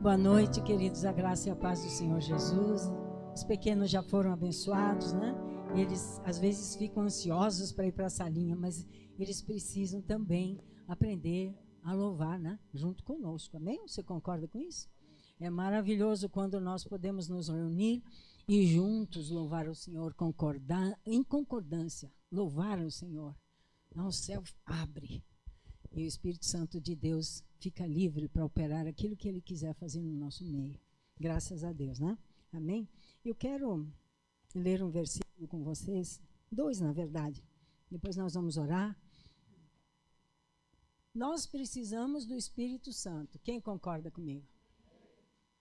Boa noite, queridos, a graça e a paz do Senhor Jesus. Os pequenos já foram abençoados, né? Eles às vezes ficam ansiosos para ir para a salinha, mas eles precisam também aprender a louvar, né? Junto conosco, amém? Você concorda com isso? É maravilhoso quando nós podemos nos reunir e juntos louvar o Senhor, em concordância, louvar o Senhor. Então, o céu abre e o Espírito Santo de Deus fica livre para operar aquilo que Ele quiser fazer no nosso meio. Graças a Deus, né? Amém? Eu quero ler um versículo com vocês, dois na verdade. Depois nós vamos orar. Nós precisamos do Espírito Santo. Quem concorda comigo?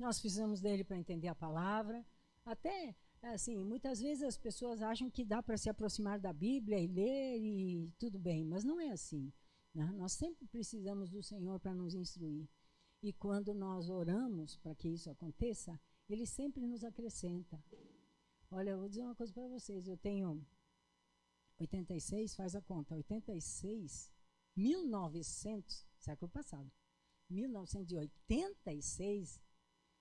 Nós precisamos dele para entender a palavra. Até, assim, muitas vezes as pessoas acham que dá para se aproximar da Bíblia e ler e tudo bem, mas não é assim, né? Nós sempre precisamos do Senhor para nos instruir. E quando nós oramos para que isso aconteça, Ele sempre nos acrescenta. Olha, eu vou dizer uma coisa para vocês. Eu tenho 86, faz a conta, 86, 1900, século passado, 1986,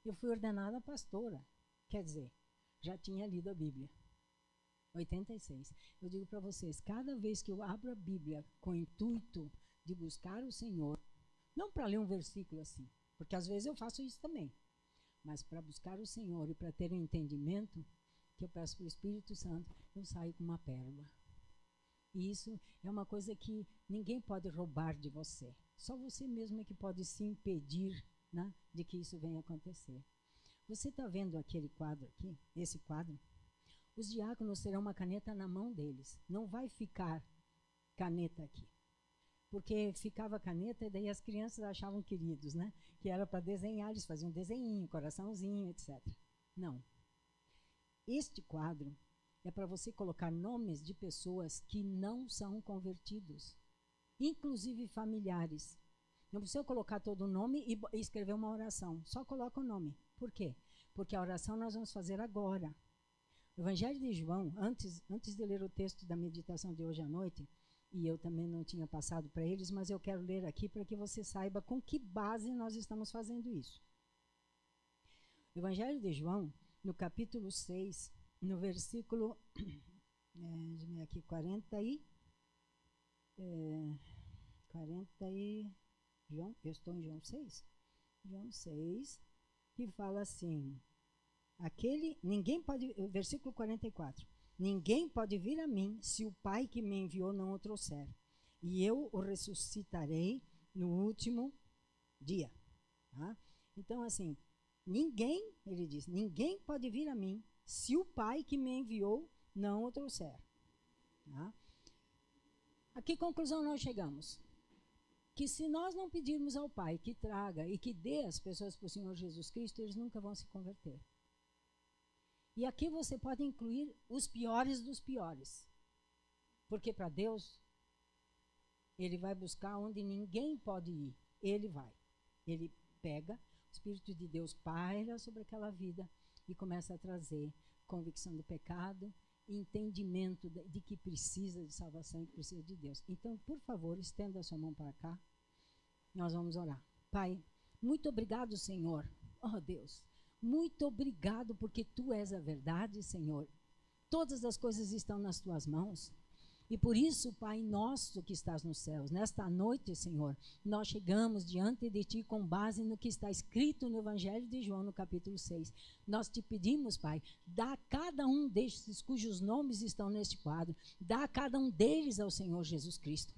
eu fui ordenada pastora. Quer dizer, já tinha lido a Bíblia. 86. Eu digo para vocês, cada vez que eu abro a Bíblia com o intuito de buscar o Senhor, não para ler um versículo assim, porque às vezes eu faço isso também, mas para buscar o Senhor e para ter um entendimento, que eu peço para o Espírito Santo, eu saio com uma pérola. E isso é uma coisa que ninguém pode roubar de você. Só você mesmo é que pode se impedir, né, de que isso venha acontecer. Você está vendo aquele quadro aqui, esse quadro? Os diáconos terão uma caneta na mão deles. Não vai ficar caneta aqui. Porque ficava caneta e daí as crianças achavam queridos, né? Que era para desenhar, eles faziam um desenhinho, coraçãozinho, etc. Não. Este quadro é para você colocar nomes de pessoas que não são convertidos, inclusive familiares. Não precisa colocar todo o nome e escrever uma oração. Só coloca o nome. Por quê? Porque a oração nós vamos fazer agora. O Evangelho de João, antes de ler o texto da meditação de hoje à noite, e eu também não tinha passado para eles, mas eu quero ler aqui para que você saiba com que base nós estamos fazendo isso. O Evangelho de João, no capítulo 6, no versículo aqui, 40 e João, eu estou em João 6? João 6, que fala assim, versículo 44, ninguém pode vir a mim se o Pai que me enviou não o trouxer, e eu o ressuscitarei no último dia. Tá? Então, assim, ele diz, ninguém pode vir a mim se o Pai que me enviou não o trouxer. Tá? A que conclusão nós chegamos? Que se nós não pedirmos ao Pai que traga e que dê as pessoas para o Senhor Jesus Cristo, eles nunca vão se converter. E aqui você pode incluir os piores dos piores. Porque para Deus, Ele vai buscar onde ninguém pode ir. Ele vai. Ele pega, o Espírito de Deus paira sobre aquela vida e começa a trazer convicção do pecado, entendimento de que precisa de salvação e que precisa de Deus. Então, por favor, estenda a sua mão para cá. Nós vamos orar. Pai, muito obrigado, Senhor. Oh, Deus, muito obrigado porque Tu és a verdade, Senhor. Todas as coisas estão nas Tuas mãos. E por isso, Pai nosso que estás nos céus, nesta noite, Senhor, nós chegamos diante de Ti com base no que está escrito no Evangelho de João, no capítulo 6. Nós te pedimos, Pai, dá a cada um destes cujos nomes estão neste quadro, dá a cada um deles ao Senhor Jesus Cristo.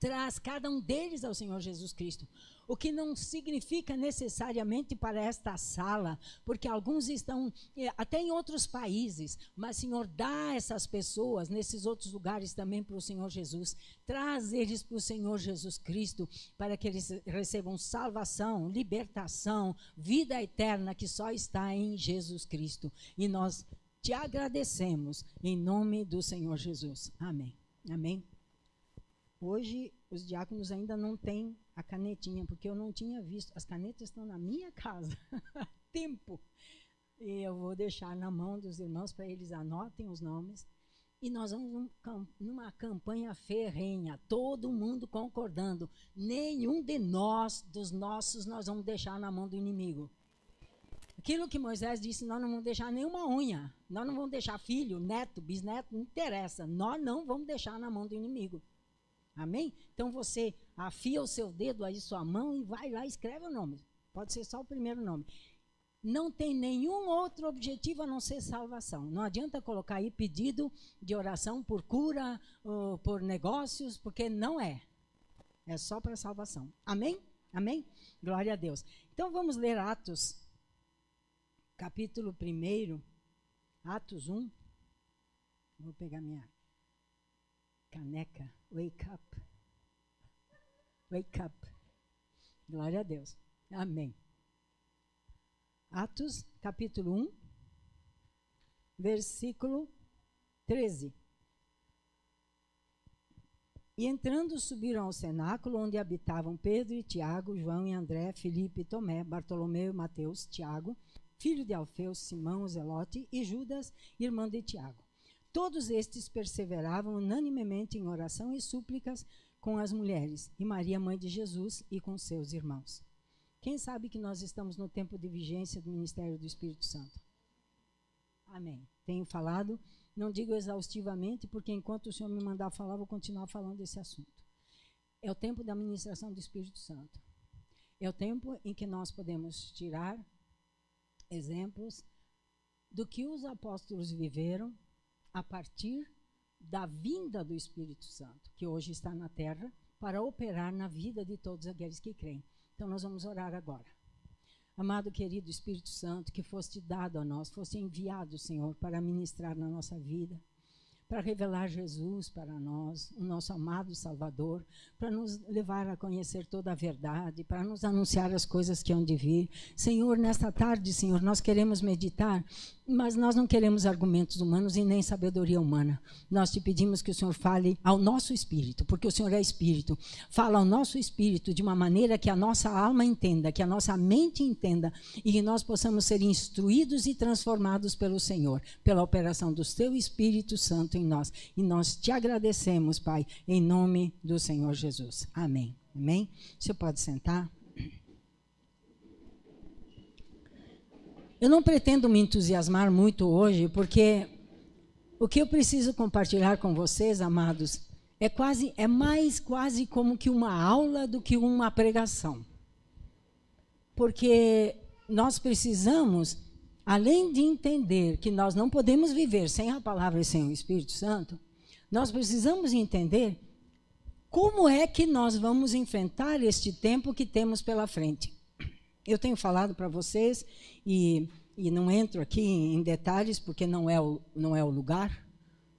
Traz cada um deles ao Senhor Jesus Cristo, o que não significa necessariamente para esta sala, porque alguns estão até em outros países, mas, Senhor, dá essas pessoas nesses outros lugares também para o Senhor Jesus, traz eles para o Senhor Jesus Cristo, para que eles recebam salvação, libertação, vida eterna que só está em Jesus Cristo, e nós te agradecemos em nome do Senhor Jesus, amém, amém. Hoje, os diáconos ainda não têm a canetinha, porque eu não tinha visto. As canetas estão na minha casa há tempo. E eu vou deixar na mão dos irmãos para eles anotem os nomes. E nós vamos numa campanha ferrenha, todo mundo concordando. Nenhum de nós, dos nossos, nós vamos deixar na mão do inimigo. Aquilo que Moisés disse, nós não vamos deixar nenhuma unha. Nós não vamos deixar filho, neto, bisneto, não interessa. Nós não vamos deixar na mão do inimigo. Amém? Então você afia o seu dedo aí, sua mão, e vai lá e escreve o nome. Pode ser só o primeiro nome. Não tem nenhum outro objetivo a não ser salvação. Não adianta colocar aí pedido de oração por cura, ou por negócios, porque não é. É só para salvação. Amém? Amém? Glória a Deus. Então vamos ler Atos, capítulo 1, Atos 1. Vou pegar minha caneca. Wake up. Wake up. Glória a Deus. Amém. Atos, capítulo 1, versículo 13. E entrando, subiram ao cenáculo, onde habitavam Pedro e Tiago, João e André, Filipe e Tomé, Bartolomeu e Mateus, Tiago, filho de Alfeu, Simão, Zelote, e Judas, irmão de Tiago. Todos estes perseveravam unanimemente em oração e súplicas com as mulheres, e Maria, mãe de Jesus, e com seus irmãos. Quem sabe que nós estamos no tempo de vigência do ministério do Espírito Santo? Amém. Tenho falado, não digo exaustivamente, porque enquanto o Senhor me mandar falar, vou continuar falando desse assunto. É o tempo da ministração do Espírito Santo. É o tempo em que nós podemos tirar exemplos do que os apóstolos viveram a partir da vinda do Espírito Santo, que hoje está na terra, para operar na vida de todos aqueles que creem. Então, nós vamos orar agora. Amado, querido Espírito Santo, que foste dado a nós, foste enviado, Senhor, para ministrar na nossa vida, para revelar Jesus para nós, o nosso amado Salvador, para nos levar a conhecer toda a verdade, para nos anunciar as coisas que hão de vir. Senhor, nesta tarde, Senhor, nós queremos meditar, mas nós não queremos argumentos humanos e nem sabedoria humana. Nós te pedimos que o Senhor fale ao nosso espírito, porque o Senhor é espírito. Fala ao nosso espírito de uma maneira que a nossa alma entenda, que a nossa mente entenda, e que nós possamos ser instruídos e transformados pelo Senhor, pela operação do teu Espírito Santo em nós. E nós te agradecemos, Pai, em nome do Senhor Jesus. Amém. Amém? Você pode sentar? Eu não pretendo me entusiasmar muito hoje, porque o que eu preciso compartilhar com vocês, amados, é mais quase como que uma aula do que uma pregação. Porque nós precisamos, além de entender que nós não podemos viver sem a palavra e sem o Espírito Santo, nós precisamos entender como é que nós vamos enfrentar este tempo que temos pela frente. Eu tenho falado para vocês, e não entro aqui em detalhes, porque não é o lugar,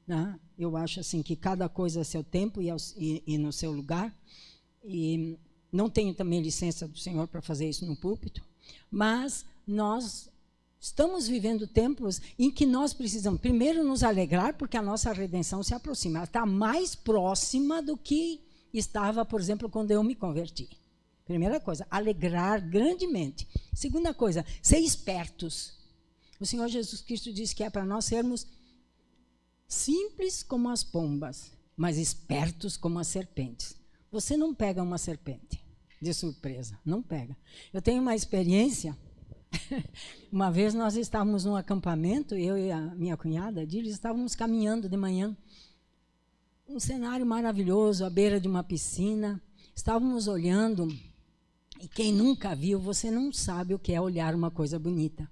né? Eu acho assim que cada coisa a seu tempo e no seu lugar, e não tenho também licença do Senhor para fazer isso no púlpito, mas nós estamos vivendo tempos em que nós precisamos, primeiro, nos alegrar, porque a nossa redenção se aproxima. Ela está mais próxima do que estava, por exemplo, quando eu me converti. Primeira coisa, alegrar grandemente. Segunda coisa, ser espertos. O Senhor Jesus Cristo disse que é para nós sermos simples como as pombas, mas espertos como as serpentes. Você não pega uma serpente de surpresa, não pega. Eu tenho uma experiência. Uma vez nós estávamos num acampamento, eu e a minha cunhada, estávamos caminhando de manhã. Um cenário maravilhoso, à beira de uma piscina. Estávamos olhando, e quem nunca viu, você não sabe o que é olhar uma coisa bonita.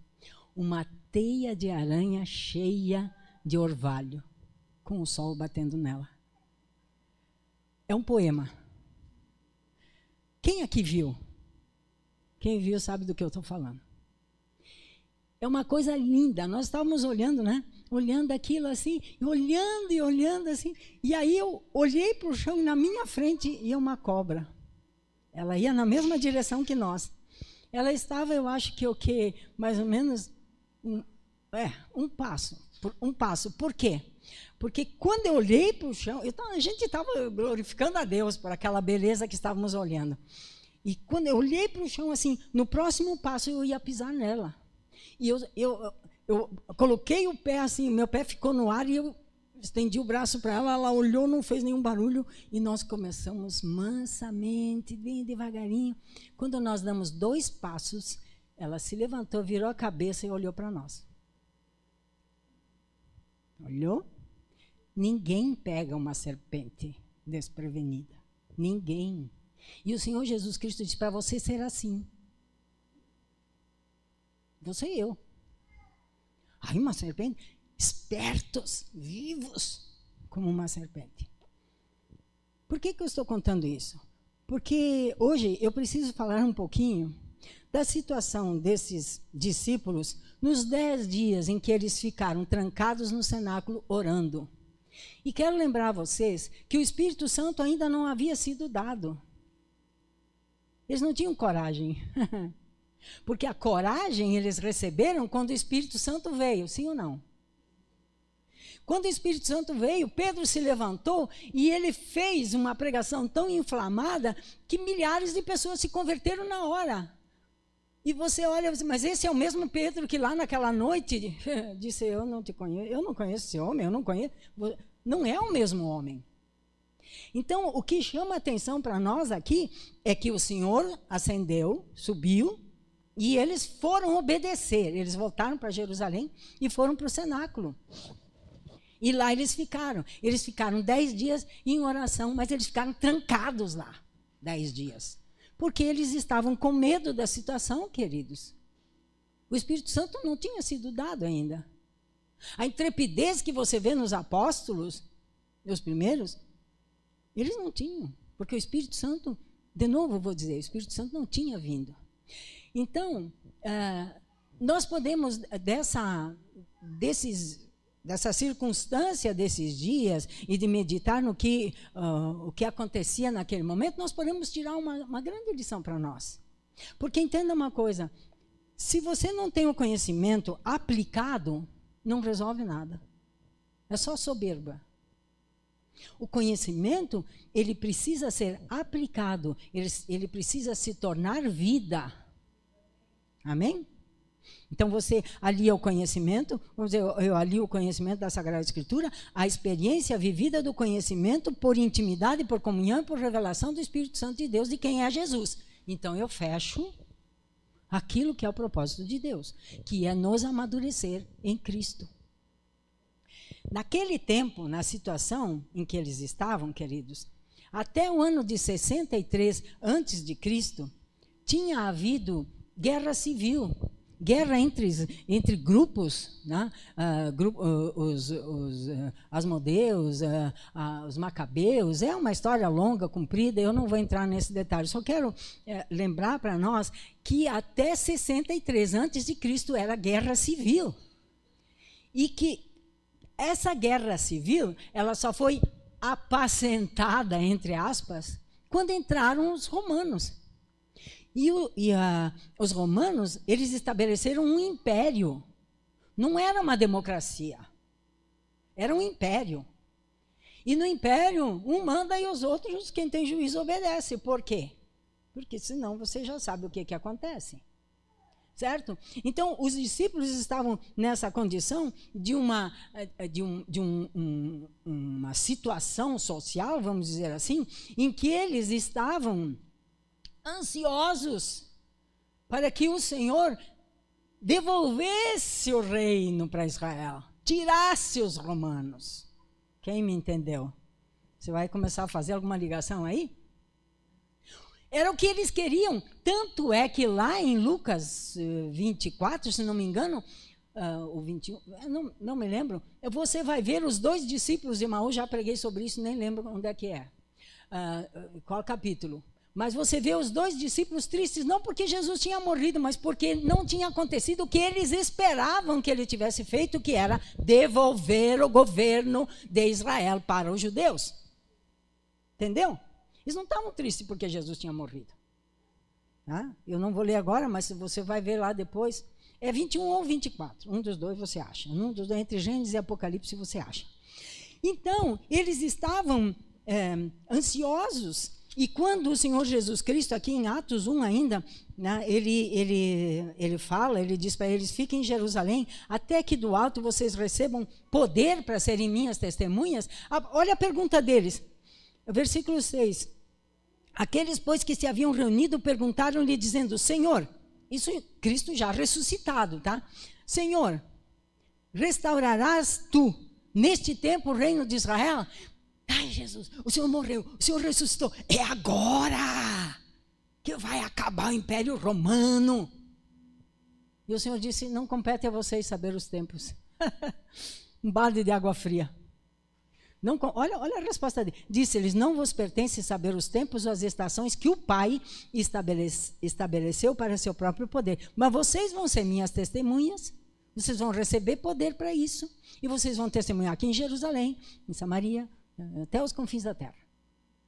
Uma teia de aranha cheia de orvalho, com o sol batendo nela. É um poema. Quem aqui viu? Quem viu sabe do que eu estou falando. É uma coisa linda. Nós estávamos olhando, né? Olhando aquilo assim, e olhando assim. E aí eu olhei para o chão e na minha frente ia uma cobra. Ela ia na mesma direção que nós. Ela estava, eu acho que o quê? Mais ou menos um passo. Por quê? Porque quando eu olhei para o chão, a gente estava glorificando a Deus por aquela beleza que estávamos olhando. E quando eu olhei para o chão, assim, no próximo passo eu ia pisar nela. E eu coloquei o pé assim, meu pé ficou no ar e eu estendi o braço para ela, ela olhou, não fez nenhum barulho, e nós começamos mansamente, bem devagarinho. Quando nós damos 2 passos, ela se levantou, virou a cabeça e olhou para nós. Olhou? Ninguém pega uma serpente desprevenida. Ninguém. E o Senhor Jesus Cristo disse para você ser assim. Você e eu. Ai, uma serpente? Espertos, vivos, como uma serpente. Por que eu estou contando isso? Porque hoje eu preciso falar um pouquinho da situação desses discípulos nos 10 dias em que eles ficaram trancados no cenáculo orando. E quero lembrar a vocês que o Espírito Santo ainda não havia sido dado. Eles não tinham coragem. Porque a coragem eles receberam quando o Espírito Santo veio, sim ou não? Quando o Espírito Santo veio, Pedro se levantou e ele fez uma pregação tão inflamada que milhares de pessoas se converteram na hora. E você olha, mas esse é o mesmo Pedro que lá naquela noite disse, eu não te conheço, eu não conheço esse homem, eu não conheço. Não é o mesmo homem. Então, o que chama a atenção para nós aqui é que o Senhor ascendeu, subiu, e eles foram obedecer. Eles voltaram para Jerusalém e foram para o cenáculo. E lá eles ficaram. Eles ficaram 10 dias em oração, mas eles ficaram trancados lá 10 dias. Porque eles estavam com medo da situação, queridos. O Espírito Santo não tinha sido dado ainda. A intrepidez que você vê nos apóstolos, os primeiros, eles não tinham. Porque o Espírito Santo, de novo eu vou dizer, o Espírito Santo não tinha vindo. Então, nós podemos, dessa circunstância desses dias e de meditar no o que acontecia naquele momento, nós podemos tirar uma grande lição para nós. Porque entenda uma coisa, se você não tem o conhecimento aplicado, não resolve nada. É só soberba. O conhecimento, ele precisa ser aplicado, ele precisa se tornar vida. Amém? Então você alia o conhecimento, vamos dizer, eu alio o conhecimento da Sagrada Escritura, a experiência vivida do conhecimento por intimidade, por comunhão e por revelação do Espírito Santo de Deus, de quem é Jesus. Então eu fecho aquilo que é o propósito de Deus, que é nos amadurecer em Cristo. Naquele tempo, na situação em que eles estavam, queridos, até o ano de 63 antes de Cristo, tinha havido guerra civil. Guerra entre grupos, né? Os asmodeus, os macabeus, é uma história longa, comprida, eu não vou entrar nesse detalhe, só quero lembrar para nós que até 63 antes de Cristo era guerra civil. E que essa guerra civil, ela só foi apacentada, entre aspas, quando entraram os romanos. Os romanos, eles estabeleceram um império. Não era uma democracia. Era um império. E no império, um manda e os outros, quem tem juízo, obedece. Por quê? Porque senão você já sabe o que acontece. Certo? Então, os discípulos estavam nessa condição de uma situação social, vamos dizer assim, em que eles estavam ansiosos para que o Senhor devolvesse o reino para Israel, tirasse os romanos. Quem me entendeu? Você vai começar a fazer alguma ligação aí? Era o que eles queriam, tanto é que lá em Lucas 24, se não me engano, o 21, não me lembro, você vai ver os 2 discípulos de Emaús, já preguei sobre isso, nem lembro onde é que é, qual capítulo. Mas você vê os 2 discípulos tristes, não porque Jesus tinha morrido, mas porque não tinha acontecido o que eles esperavam que ele tivesse feito, que era devolver o governo de Israel para os judeus. Entendeu? Eles não estavam tristes porque Jesus tinha morrido. Eu não vou ler agora, mas você vai ver lá depois. É 21 ou 24, um dos 2 você acha. Um dos 2, entre Gênesis e Apocalipse, você acha. Então, eles estavam ansiosos. E quando o Senhor Jesus Cristo, aqui em Atos 1 ainda, né, ele fala, ele diz para eles, fiquem em Jerusalém, até que do alto vocês recebam poder para serem minhas testemunhas. Olha a pergunta deles, versículo 6. Aqueles, pois, que se haviam reunido, perguntaram-lhe, dizendo, Senhor, isso Cristo já ressuscitado, tá? Senhor, restaurarás tu, neste tempo, o reino de Israel? Ai, Jesus, o Senhor morreu, o Senhor ressuscitou. É agora que vai acabar o Império Romano. E o Senhor disse, não compete a vocês saber os tempos. Um balde de água fria. Não, olha a resposta dele. Disse-lhes, não vos pertence saber os tempos ou as estações que o Pai estabeleceu para seu próprio poder. Mas vocês vão ser minhas testemunhas, vocês vão receber poder para isso, e vocês vão testemunhar aqui em Jerusalém, em Samaria, até os confins da terra.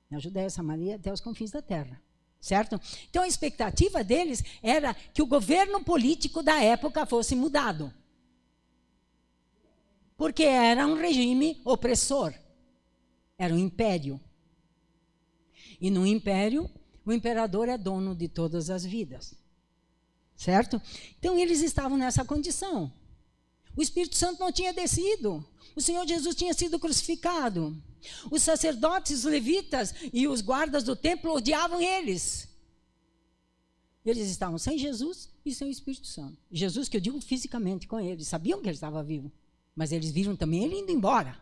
Na Judéia, Samaria, até os confins da terra. Certo? Então a expectativa deles era que o governo político da época fosse mudado. Porque era um regime opressor. Era um império. E no império, o imperador é dono de todas as vidas. Certo? Então eles estavam nessa condição. O Espírito Santo não tinha descido. O Senhor Jesus tinha sido crucificado. Os sacerdotes, os levitas e os guardas do templo odiavam eles. Eles estavam sem Jesus e sem o Espírito Santo. Jesus, que eu digo fisicamente com eles, sabiam que ele estava vivo, mas eles viram também ele indo embora.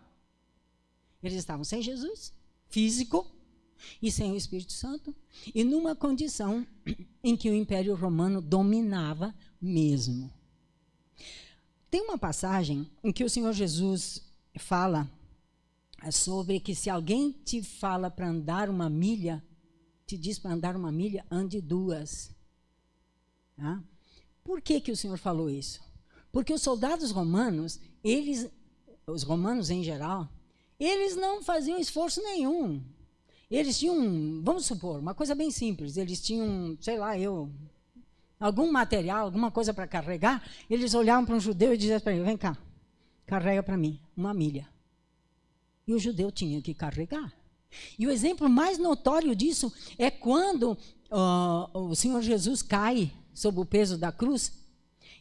Eles estavam sem Jesus, físico, e sem o Espírito Santo, e numa condição em que o Império Romano dominava mesmo. Tem uma passagem em que o Senhor Jesus fala sobre que se alguém te fala para andar uma milha, te diz para andar uma milha, ande 2. Tá? Por que o Senhor falou isso? Porque os soldados romanos, os romanos em geral, eles não faziam esforço nenhum. Eles tinham, vamos supor, uma coisa bem simples, eles tinham, sei lá, algum material, alguma coisa para carregar, eles olhavam para um judeu e diziam para ele, vem cá, carrega para mim 1 milha. E o judeu tinha que carregar. E o exemplo mais notório disso é quando o Senhor Jesus cai sob o peso da cruz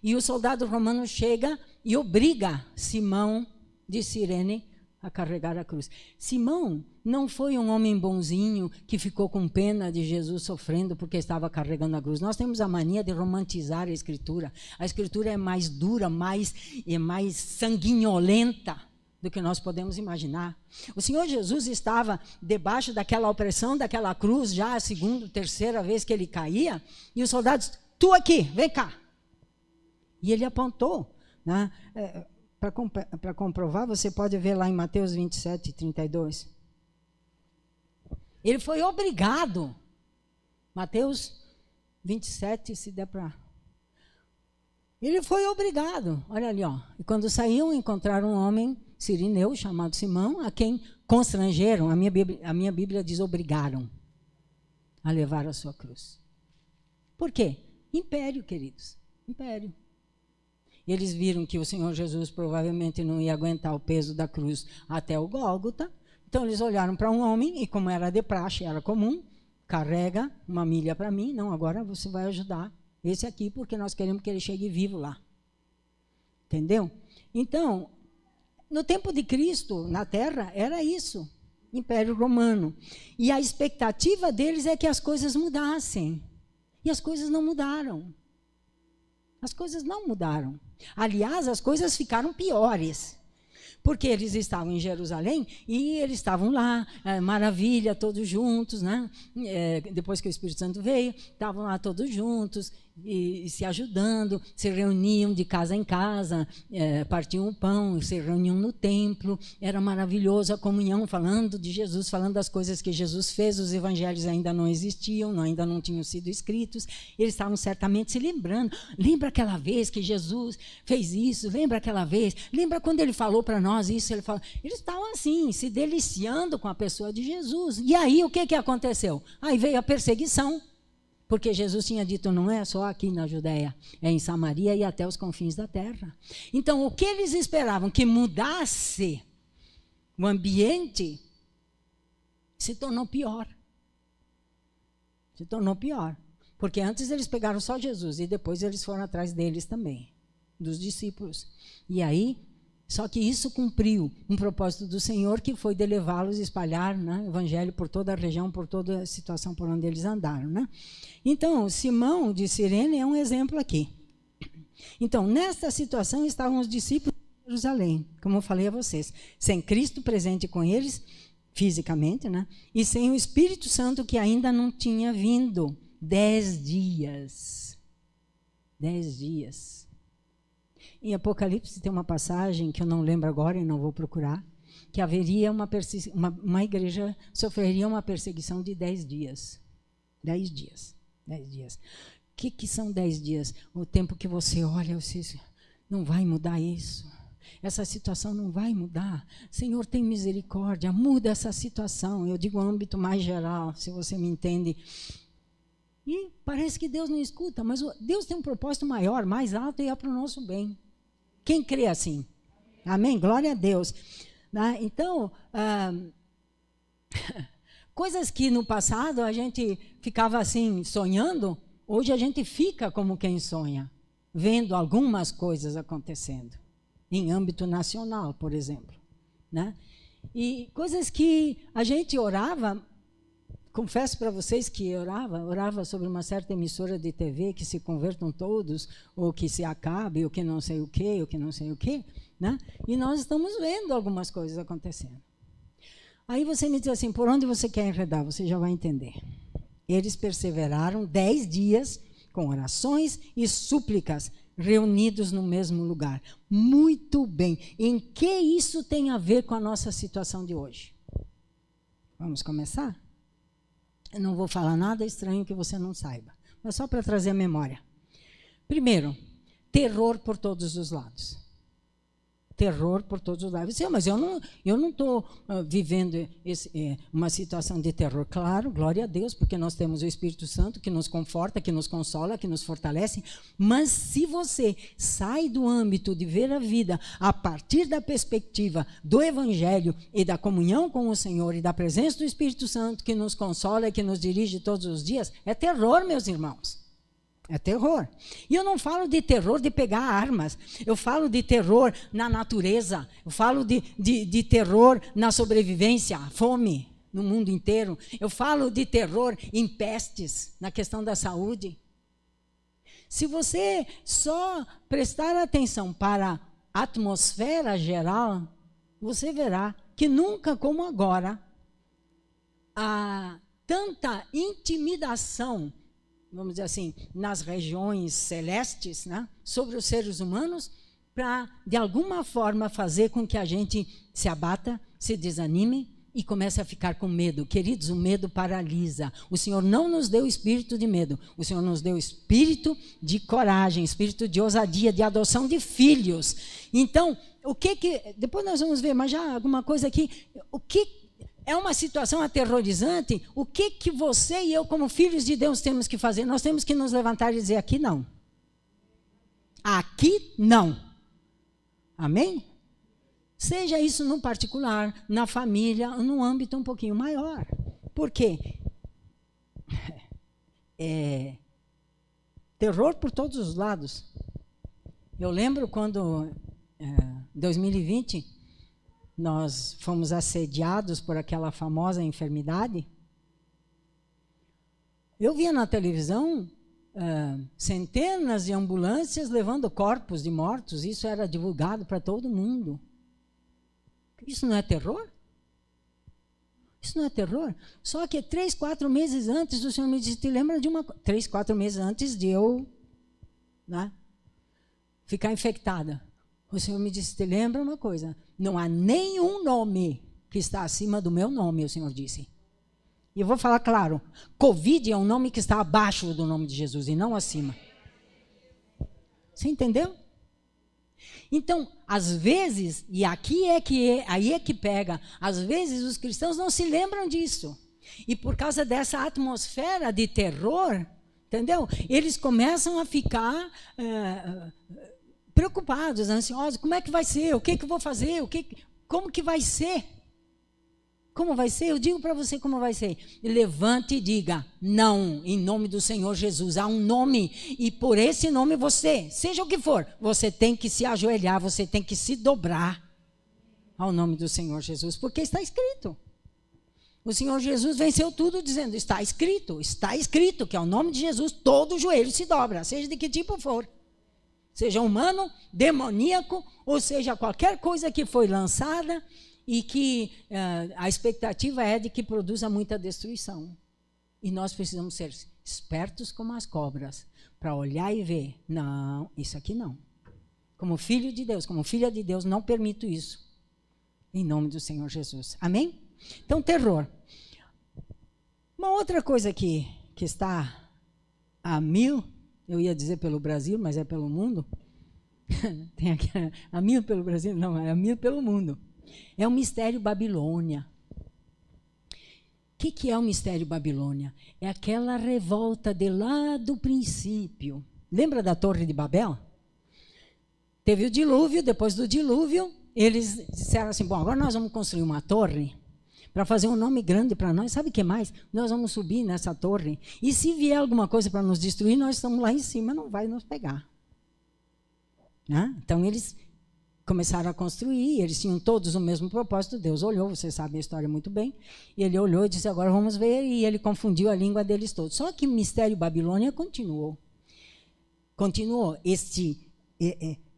e o soldado romano chega e obriga Simão de Cirene a carregar a cruz. Simão não foi um homem bonzinho que ficou com pena de Jesus sofrendo porque estava carregando a cruz. Nós temos a mania de romantizar a Escritura. A Escritura é mais dura, mais sanguinolenta do que nós podemos imaginar. O Senhor Jesus estava debaixo daquela opressão, daquela cruz, já a 2ª, 3ª vez que ele caía, e os soldados, tu aqui, vem cá. E ele apontou, né? Para comprovar, você pode ver lá em Mateus 27, 32. Ele foi obrigado. Mateus 27, se der para... Ele foi obrigado. Olha ali, ó. E quando saíam, encontraram um homem sirineu, chamado Simão, a quem constrangeram, a minha Bíblia diz obrigaram a levar a sua cruz. Por quê? Império, queridos. Império. Eles viram que o Senhor Jesus provavelmente não ia aguentar o peso da cruz até o Gólgota. Então eles olharam para um homem e, como era de praxe, era comum, carrega 1 milha para mim. Não, agora você vai ajudar esse aqui, porque nós queremos que ele chegue vivo lá. Entendeu? Então, no tempo de Cristo, na terra, era isso, Império Romano. E a expectativa deles é que as coisas mudassem. E as coisas não mudaram. As coisas não mudaram. Aliás, as coisas ficaram piores. Porque eles estavam em Jerusalém e eles estavam lá, maravilha, todos juntos, né? Depois que o Espírito Santo veio, estavam lá todos juntos e se ajudando, se reuniam de casa em casa, partiam o pão, se reuniam no templo. Era maravilhoso a comunhão, falando de Jesus, falando das coisas que Jesus fez. Os evangelhos ainda não existiam, ainda não tinham sido escritos. Eles estavam certamente se lembrando. Lembra aquela vez que Jesus fez isso? Lembra aquela vez? Lembra quando ele falou para nós isso? Eles estavam assim, se deliciando com a pessoa de Jesus. E aí o que aconteceu? Aí veio a perseguição. Porque Jesus tinha dito, não é só aqui na Judéia, é em Samaria e até os confins da terra. Então, o que eles esperavam que mudasse o ambiente se tornou pior. Se tornou pior. Porque antes eles pegaram só Jesus e depois eles foram atrás deles também, dos discípulos. E aí, só que isso cumpriu um propósito do Senhor, que foi de levá-los e espalhar, né, o evangelho por toda a região, por toda a situação por onde eles andaram. Né? Então, Simão de Cirene é um exemplo aqui. Então, nesta situação estavam os discípulos de Jerusalém, como eu falei a vocês, sem Cristo presente com eles, fisicamente, né? E sem o Espírito Santo, que ainda não tinha vindo. 10 dias. 10 dias. Em Apocalipse tem uma passagem que eu não lembro agora e não vou procurar, que haveria uma igreja sofreria uma perseguição de 10 dias. 10 dias. 10 dias. O que são 10 dias? O tempo que você olha, você não vai mudar isso. Essa situação não vai mudar. Senhor, tem misericórdia, muda essa situação. Eu digo âmbito mais geral, se você me entende. E parece que Deus não escuta, mas Deus tem um propósito maior, mais alto, e é para o nosso bem. Quem crê assim? Amém? Glória a Deus. Então, coisas que no passado a gente ficava assim, sonhando, hoje a gente fica como quem sonha, vendo algumas coisas acontecendo, em âmbito nacional, por exemplo. Né? E coisas que a gente orava. Confesso para vocês que eu orava sobre uma certa emissora de TV, que se convertam todos, ou que se acabe, ou que não sei o quê, ou que não sei o quê, né? E nós estamos vendo algumas coisas acontecendo. Aí você me diz assim, por onde você quer enredar? Você já vai entender. Eles perseveraram 10 dias com orações e súplicas, reunidos no mesmo lugar. Muito bem. Em que isso tem a ver com a nossa situação de hoje? Vamos começar? Eu não vou falar nada estranho que você não saiba, mas só para trazer a memória. Primeiro, terror por todos os lados. Terror por todos os lados. Sim, mas eu não estou vivendo uma situação de terror. Claro, glória a Deus, porque nós temos o Espírito Santo que nos conforta, que nos consola, que nos fortalece. Mas se você sai do âmbito de ver a vida a partir da perspectiva do Evangelho e da comunhão com o Senhor e da presença do Espírito Santo que nos consola e que nos dirige todos os dias, é terror, meus irmãos. É terror. E eu não falo de terror de pegar armas. Eu falo de terror na natureza. Eu falo de terror na sobrevivência, fome no mundo inteiro. Eu falo de terror em pestes, na questão da saúde. Se você só prestar atenção para a atmosfera geral, você verá que nunca como agora há tanta intimidação, vamos dizer assim, nas regiões celestes, né, sobre os seres humanos, para, de alguma forma, fazer com que a gente se abata, se desanime e comece a ficar com medo. Queridos, o medo paralisa. O Senhor não nos deu espírito de medo. O Senhor nos deu espírito de coragem, espírito de ousadia, de adoção de filhos. Então, depois nós vamos ver, mas já alguma coisa aqui. O que é uma situação aterrorizante? O que você e eu, como filhos de Deus, temos que fazer? Nós temos que nos levantar e dizer, aqui não. Aqui não. Amém? Seja isso no particular, na família, num âmbito um pouquinho maior. Por quê? Terror por todos os lados. Eu lembro quando, em 2020, nós fomos assediados por aquela famosa enfermidade. Eu via na televisão centenas de ambulâncias levando corpos de mortos. Isso era divulgado para todo mundo. Isso não é terror? Isso não é terror? Só que 3, 4 meses antes, o Senhor me disse, te lembra de uma coisa? 3, 4 meses antes de eu, né, ficar infectada. O Senhor me disse, te lembra uma coisa? Não há nenhum nome que está acima do meu nome, o Senhor disse. E eu vou falar claro, Covid é um nome que está abaixo do nome de Jesus e não acima. Você entendeu? Então, às vezes, e aí é que pega, às vezes os cristãos não se lembram disso. E por causa dessa atmosfera de terror, entendeu? Eles começam a ficar preocupados, ansiosos. Como é que vai ser? O que eu vou fazer? Como que vai ser? Como vai ser? Eu digo para você como vai ser. Levante e diga, não, em nome do Senhor Jesus. Há um nome, e por esse nome você, seja o que for, você tem que se ajoelhar, você tem que se dobrar ao nome do Senhor Jesus, porque está escrito. O Senhor Jesus venceu tudo dizendo, está escrito, que ao nome de Jesus todo joelho se dobra, seja de que tipo for. Seja humano, demoníaco, ou seja qualquer coisa que foi lançada, e que a expectativa é de que produza muita destruição. E nós precisamos ser espertos como as cobras, para olhar e ver, não, isso aqui não. Como filho de Deus, como filha de Deus, não permito isso. Em nome do Senhor Jesus. Amém? Então, terror. Uma outra coisa que está a 1000, eu ia dizer pelo Brasil, mas é pelo mundo. Tem aqui a 1000 pelo Brasil, não, é a 1000 pelo mundo. É o mistério Babilônia. O que é o mistério Babilônia? É aquela revolta de lá do princípio. Lembra da Torre de Babel? Teve o dilúvio, depois do dilúvio, eles disseram assim, bom, agora nós vamos construir uma torre para fazer um nome grande para nós. Sabe o que mais? Nós vamos subir nessa torre, e se vier alguma coisa para nos destruir, nós estamos lá em cima, não vai nos pegar. Então, eles começaram a construir, eles tinham todos o mesmo propósito. Deus olhou, vocês sabem a história muito bem, e ele olhou e disse, agora vamos ver, e ele confundiu a língua deles todos. Só que o mistério Babilônia continuou. Continuou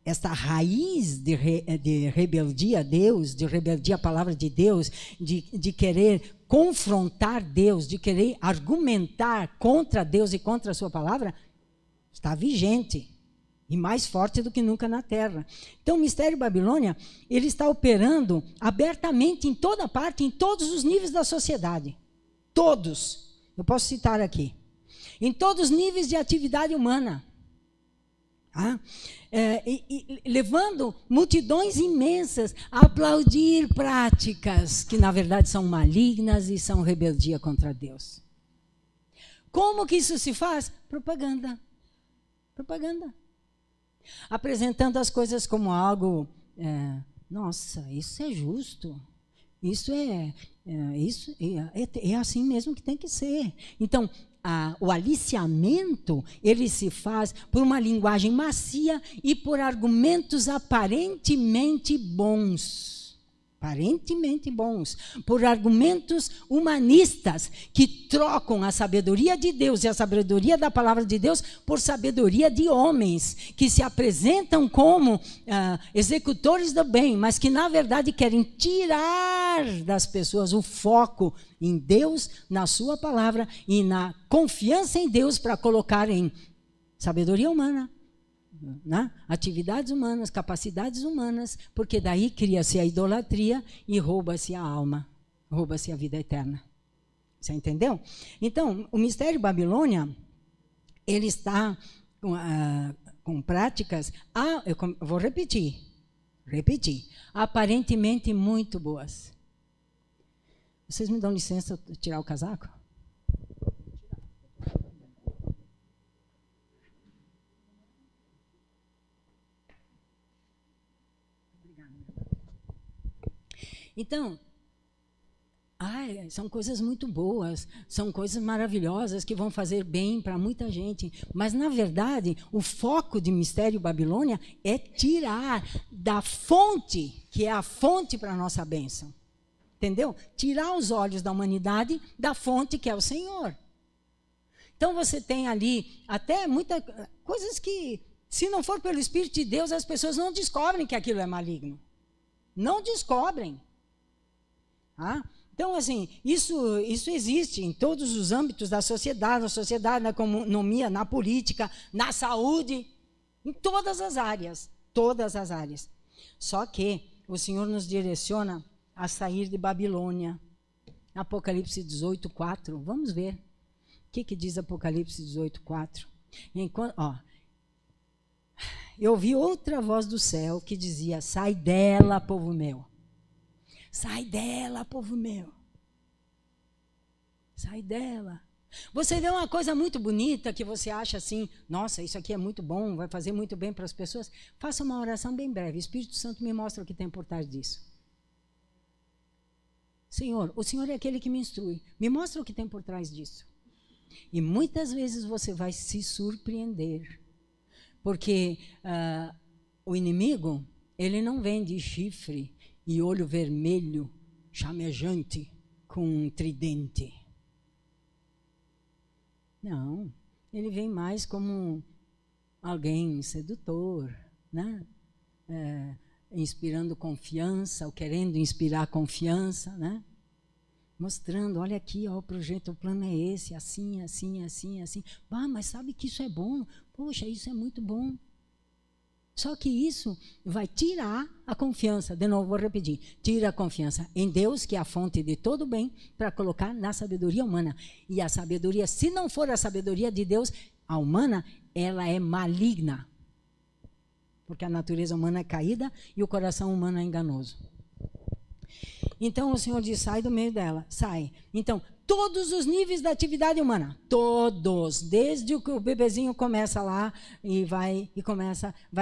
esta raiz de rebeldia a Deus, de rebeldia à palavra de Deus, de querer confrontar Deus, de querer argumentar contra Deus e contra a sua palavra, está vigente. E mais forte do que nunca na terra. Então, o mistério Babilônia, ele está operando abertamente em toda parte, em todos os níveis da sociedade. Todos. Eu posso citar aqui. Em todos os níveis de atividade humana. Levando multidões imensas a aplaudir práticas que, na verdade, são malignas e são rebeldia contra Deus. Como que isso se faz? Propaganda. Propaganda. Apresentando as coisas como algo, nossa, isso é justo, isso é assim mesmo que tem que ser. Então, o aliciamento, ele se faz por uma linguagem macia e por argumentos aparentemente bons. Aparentemente bons, por argumentos humanistas que trocam a sabedoria de Deus e a sabedoria da palavra de Deus por sabedoria de homens que se apresentam como executores do bem, mas que na verdade querem tirar das pessoas o foco em Deus, na sua palavra e na confiança em Deus para colocar em sabedoria humana, atividades humanas, capacidades humanas, porque daí cria-se a idolatria e rouba-se a alma, rouba-se a vida eterna. Você entendeu? Então, o mistério Babilônia, ele está com práticas, eu vou repetir, aparentemente muito boas. Vocês me dão licença eu tirar o casaco? Então, são coisas muito boas, são coisas maravilhosas que vão fazer bem para muita gente. Mas, na verdade, o foco de Mistério Babilônia é tirar da fonte, que é a fonte para a nossa bênção. Entendeu? Tirar os olhos da humanidade da fonte que é o Senhor. Então, você tem ali até muitas coisas que, se não for pelo Espírito de Deus, as pessoas não descobrem que aquilo é maligno. Não descobrem. Então, assim, isso existe em todos os âmbitos da sociedade, na economia, na política, na saúde, em todas as áreas. Só que o Senhor nos direciona a sair de Babilônia. Apocalipse 18:4. Vamos ver. O que diz Apocalipse 18:4? Eu ouvi outra voz do céu que dizia, sai dela, povo meu. Sai dela, povo meu. Sai dela. Você vê uma coisa muito bonita que você acha assim, nossa, isso aqui é muito bom, vai fazer muito bem para as pessoas. Faça uma oração bem breve. O Espírito Santo me mostra o que tem por trás disso. Senhor, o Senhor é aquele que me instrui. Me mostra o que tem por trás disso. E muitas vezes você vai se surpreender. Porque o inimigo, ele não vem de chifre e olho vermelho, chamejante, com um tridente. Não, ele vem mais como alguém sedutor, né? Inspirando confiança, ou querendo inspirar confiança, né? Mostrando, olha aqui, ó, o projeto, o plano é esse, assim, assim, assim, assim. Mas sabe que isso é bom? Poxa, isso é muito bom. Só que isso vai tirar a confiança, de novo vou repetir, tira a confiança em Deus, que é a fonte de todo bem, para colocar na sabedoria humana. E a sabedoria, se não for a sabedoria de Deus, a humana, ela é maligna. Porque a natureza humana é caída e o coração humano é enganoso. Então o Senhor diz, sai do meio dela, sai. Então, todos os níveis da atividade humana, todos, desde que o bebezinho começa lá e vai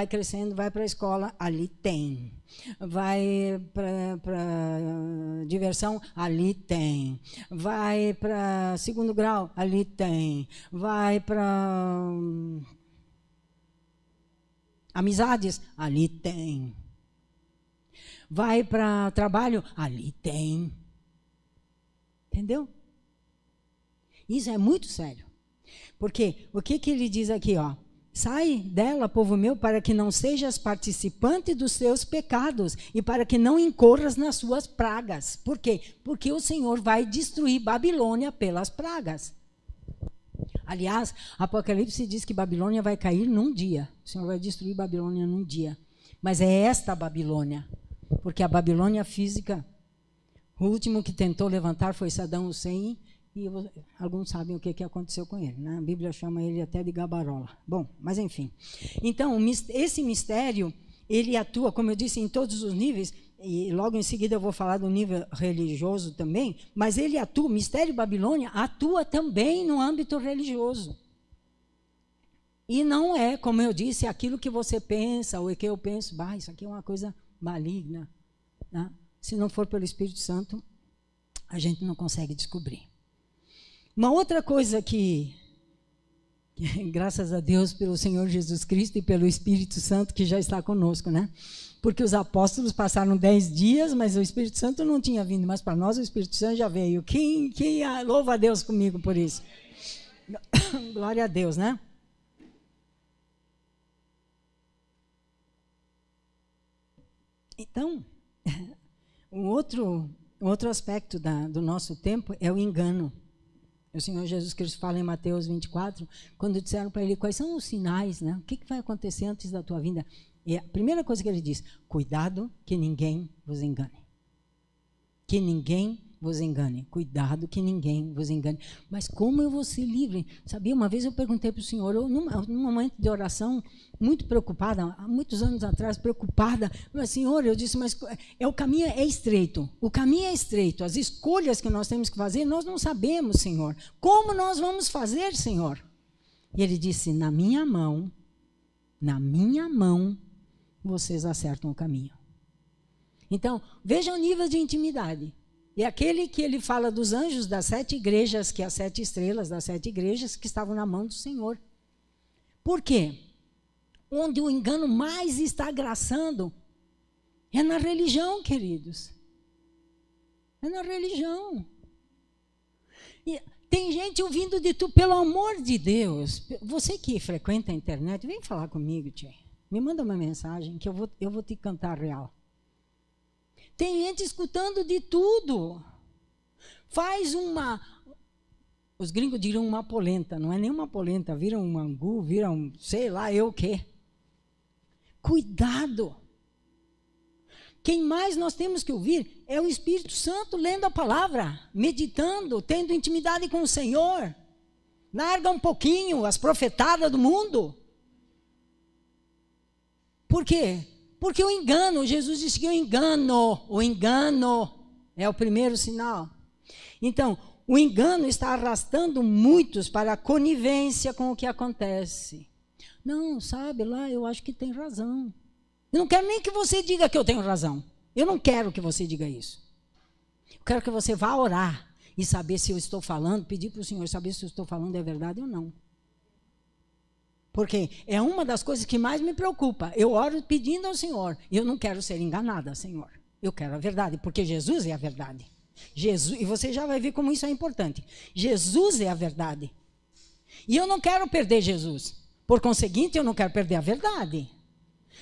crescendo, vai para a escola, ali tem. Vai para diversão, ali tem. Vai para segundo grau, ali tem. Vai para amizades, ali tem. Vai para trabalho, ali tem. Entendeu? Isso é muito sério. Porque o que ele diz aqui, ó? Sai dela, povo meu, para que não sejas participante dos seus pecados e para que não incorras nas suas pragas. Por quê? Porque o Senhor vai destruir Babilônia pelas pragas. Aliás, Apocalipse diz que Babilônia vai cair num dia. O Senhor vai destruir Babilônia num dia. Mas é esta Babilônia. Porque a Babilônia física, o último que tentou levantar foi Saddam Hussein, e alguns sabem o que aconteceu com ele, né? A Bíblia chama ele até de gabarola. Bom, mas enfim. Então, esse mistério, ele atua, como eu disse, em todos os níveis, e logo em seguida eu vou falar do nível religioso também, mas ele atua, o mistério Babilônia atua também no âmbito religioso. E não é, como eu disse, aquilo que você pensa, ou que eu penso, isso aqui é uma coisa maligna, né? Se não for pelo Espírito Santo, a gente não consegue descobrir. Uma outra coisa que graças a Deus pelo Senhor Jesus Cristo e pelo Espírito Santo que já está conosco, né? Porque os apóstolos passaram 10 dias, mas o Espírito Santo não tinha vindo, mas para nós o Espírito Santo já veio. Quem louva a Deus comigo por isso? Glória a Deus, né? Então, um outro aspecto do nosso tempo é o engano. O Senhor Jesus Cristo fala em Mateus 24, quando disseram para ele, quais são os sinais, né? O que vai acontecer antes da tua vinda? E a primeira coisa que ele diz, cuidado que ninguém vos engane. Que ninguém vos engane. Cuidado que ninguém vos engane. Mas como eu vou ser livre? Sabia, uma vez eu perguntei para o Senhor, num momento de oração, muito preocupada, há muitos anos atrás, preocupada, mas Senhor, eu disse, mas o caminho é estreito. O caminho é estreito. As escolhas que nós temos que fazer, nós não sabemos, Senhor. Como nós vamos fazer, Senhor? E ele disse, na minha mão, vocês acertam o caminho. Então, veja o nível de intimidade. E aquele que ele fala dos anjos das 7 igrejas, que as 7 estrelas das 7 igrejas que estavam na mão do Senhor. Por quê? Onde o engano mais está graçando é na religião, queridos. É na religião. E tem gente ouvindo de tu, pelo amor de Deus. Você que frequenta a internet, vem falar comigo, tia. Me manda uma mensagem que eu vou te cantar real. Tem gente escutando de tudo. Faz os gringos diriam uma polenta, não é nem uma polenta, vira um angu, vira um sei lá eu o quê. Cuidado. Quem mais nós temos que ouvir é o Espírito Santo lendo a palavra, meditando, tendo intimidade com o Senhor. Larga um pouquinho as profetadas do mundo. Por quê? Porque o engano, Jesus disse que o engano é o primeiro sinal. Então, o engano está arrastando muitos para a conivência com o que acontece. Não, sabe, lá eu acho que tem razão. Eu não quero nem que você diga que eu tenho razão. Eu não quero que você diga isso. Eu quero que você vá orar e saber se eu estou falando, pedir para o Senhor saber se eu estou falando é verdade ou não. Porque é uma das coisas que mais me preocupa. Eu oro pedindo ao Senhor. Eu não quero ser enganada, Senhor. Eu quero a verdade, porque Jesus é a verdade. Jesus, e você já vai ver como isso é importante. Jesus é a verdade. E eu não quero perder Jesus. Por conseguinte, eu não quero perder a verdade.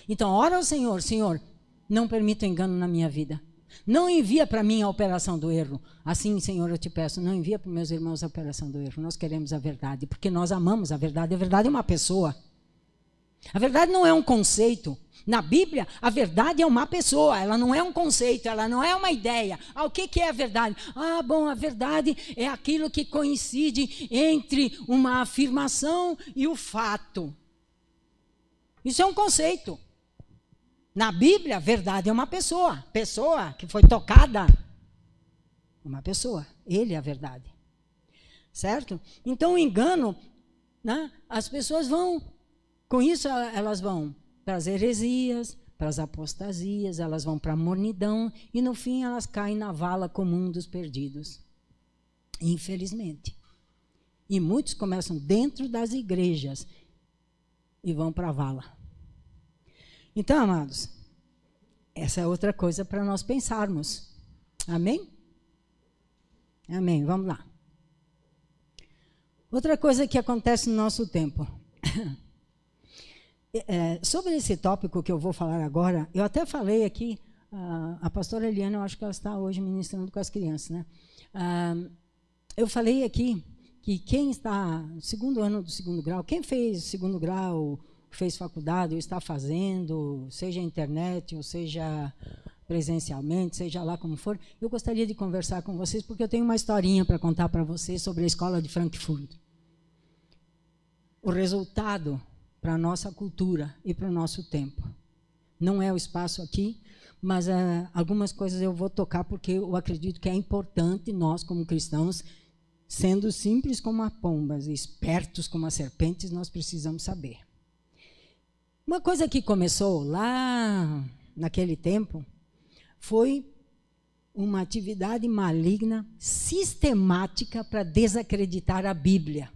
Então, ora ao Senhor. Senhor, não permita engano na minha vida. Não envia para mim a operação do erro. Assim, Senhor, eu te peço, não envia para meus irmãos a operação do erro. Nós queremos a verdade, porque nós amamos a verdade. A verdade é uma pessoa. A verdade não é um conceito. Na Bíblia, a verdade é uma pessoa, ela não é um conceito, ela não é uma ideia. O que é a verdade? Bom, a verdade é aquilo que coincide entre uma afirmação e o fato. Isso é um conceito. Na Bíblia, a verdade é uma pessoa. Pessoa que foi tocada. Uma pessoa. Ele é a verdade. Certo? Então, o engano, né, as pessoas vão, com isso elas vão para as heresias, para as apostasias, elas vão para a mornidão e, no fim, elas caem na vala comum dos perdidos. Infelizmente. E muitos começam dentro das igrejas e vão para a vala. Então, amados, essa é outra coisa para nós pensarmos. Amém? Amém, vamos lá. Outra coisa que acontece no nosso tempo. Sobre esse tópico que eu vou falar agora, eu até falei aqui, a pastora Eliana, eu acho que ela está hoje ministrando com as crianças, né? Eu falei aqui que quem está no segundo ano do segundo grau, quem fez segundo grau, fez faculdade ou está fazendo, seja internet ou seja presencialmente, seja lá como for, eu gostaria de conversar com vocês, porque eu tenho uma historinha para contar para vocês sobre a escola de Frankfurt. O resultado para a nossa cultura e para o nosso tempo. Não é o espaço aqui, mas algumas coisas eu vou tocar, porque eu acredito que é importante nós, como cristãos, sendo simples como as pombas e espertos como as serpentes, nós precisamos saber. Uma coisa que começou lá naquele tempo foi uma atividade maligna sistemática para desacreditar a Bíblia.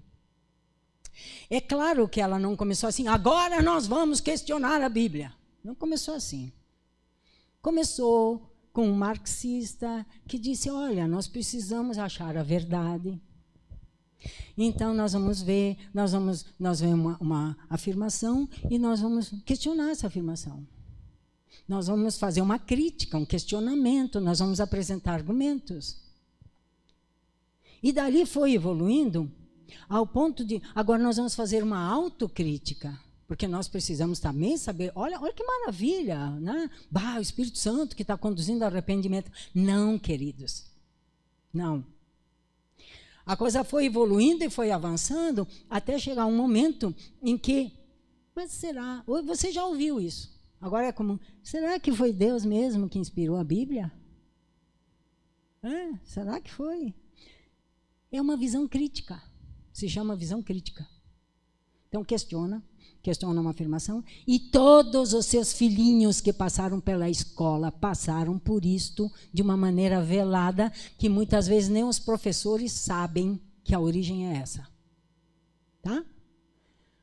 É claro que ela não começou assim, agora nós vamos questionar a Bíblia. Não começou assim. Começou com um marxista que disse, olha, nós precisamos achar a verdade. Então, nós vamos ver, nós vemos uma afirmação e nós vamos questionar essa afirmação. Nós vamos fazer uma crítica, um questionamento, nós vamos apresentar argumentos. E dali foi evoluindo ao ponto de, agora nós vamos fazer uma autocrítica, porque nós precisamos também saber, olha que maravilha, né? O Espírito Santo que está conduzindo ao arrependimento. Não, queridos, não. A coisa foi evoluindo e foi avançando até chegar um momento em que, mas será? Você já ouviu isso? Agora é comum. Será que foi Deus mesmo que inspirou a Bíblia? Será que foi? É uma visão crítica. Se chama visão crítica. Então questiona uma afirmação, e todos os seus filhinhos que passaram pela escola passaram por isto de uma maneira velada, que muitas vezes nem os professores sabem que a origem é essa. Tá?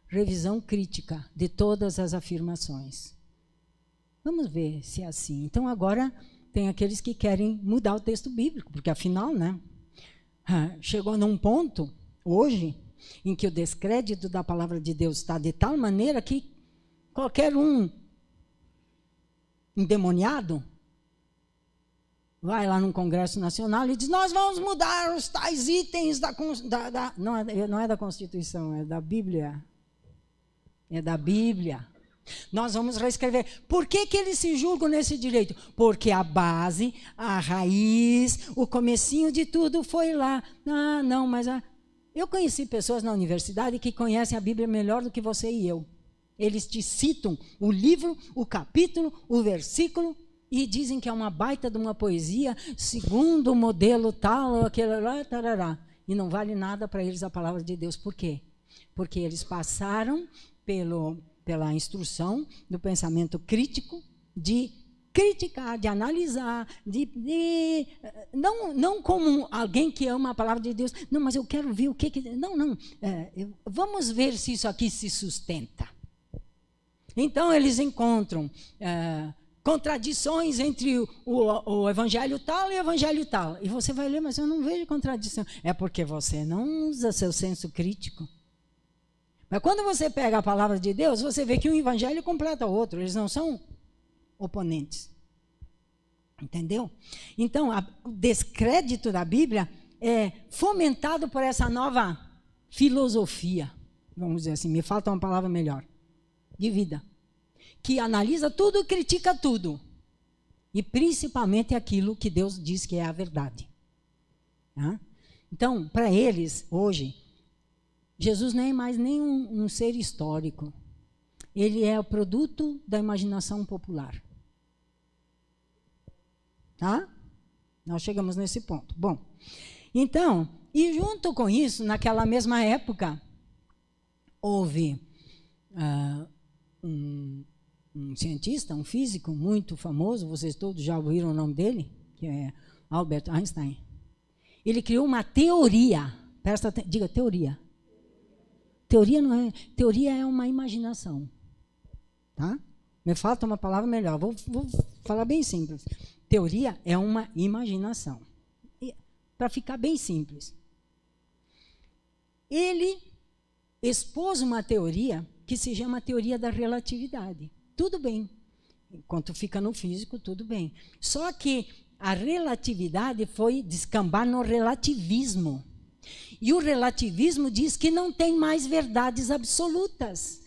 Revisão crítica de todas as afirmações. Vamos ver se é assim. Então agora tem aqueles que querem mudar o texto bíblico, porque afinal, né, chegou num ponto, hoje, em que o descrédito da palavra de Deus está de tal maneira que qualquer um endemoniado vai lá num Congresso Nacional e diz, nós vamos mudar os tais itens não é da Constituição, é da Bíblia. É da Bíblia. Nós vamos reescrever. Por que eles se julgam nesse direito? Porque a base, a raiz, o comecinho de tudo foi lá. Não, mas... Eu conheci pessoas na universidade que conhecem a Bíblia melhor do que você e eu. Eles te citam o livro, o capítulo, o versículo e dizem que é uma baita de uma poesia, segundo o modelo tal, ou aquele lá, tarará. E não vale nada para eles a palavra de Deus. Por quê? Porque eles passaram pela instrução do pensamento crítico de criticar, de analisar, não como alguém que ama a palavra de Deus. Não, mas eu quero ver o que... Não. Vamos ver se isso aqui se sustenta. Então, eles encontram contradições entre o evangelho tal e o evangelho tal. E você vai ler, mas eu não vejo contradição. É porque você não usa seu senso crítico. Mas quando você pega a palavra de Deus, você vê que um evangelho completa o outro. Eles não são oponentes. Entendeu? Então, o descrédito da Bíblia é fomentado por essa nova filosofia, vamos dizer assim, me falta uma palavra melhor, de vida, que analisa tudo e critica tudo. E principalmente aquilo que Deus diz que é a verdade. Tá? Então, para eles, hoje, Jesus não é mais nem um ser histórico. Ele é o produto da imaginação popular. Tá? Nós chegamos nesse ponto. Bom, então, e junto com isso, naquela mesma época, houve um cientista, um físico muito famoso, vocês todos já ouviram o nome dele, que é Albert Einstein. Ele criou uma teoria, diga teoria. Teoria é uma imaginação. Tá? Me falta uma palavra melhor, vou falar bem simples. Teoria é uma imaginação. Para ficar bem simples. Ele expôs uma teoria que se chama teoria da relatividade. Tudo bem. Enquanto fica no físico, tudo bem. Só que a relatividade foi descambar no relativismo. E o relativismo diz que não tem mais verdades absolutas.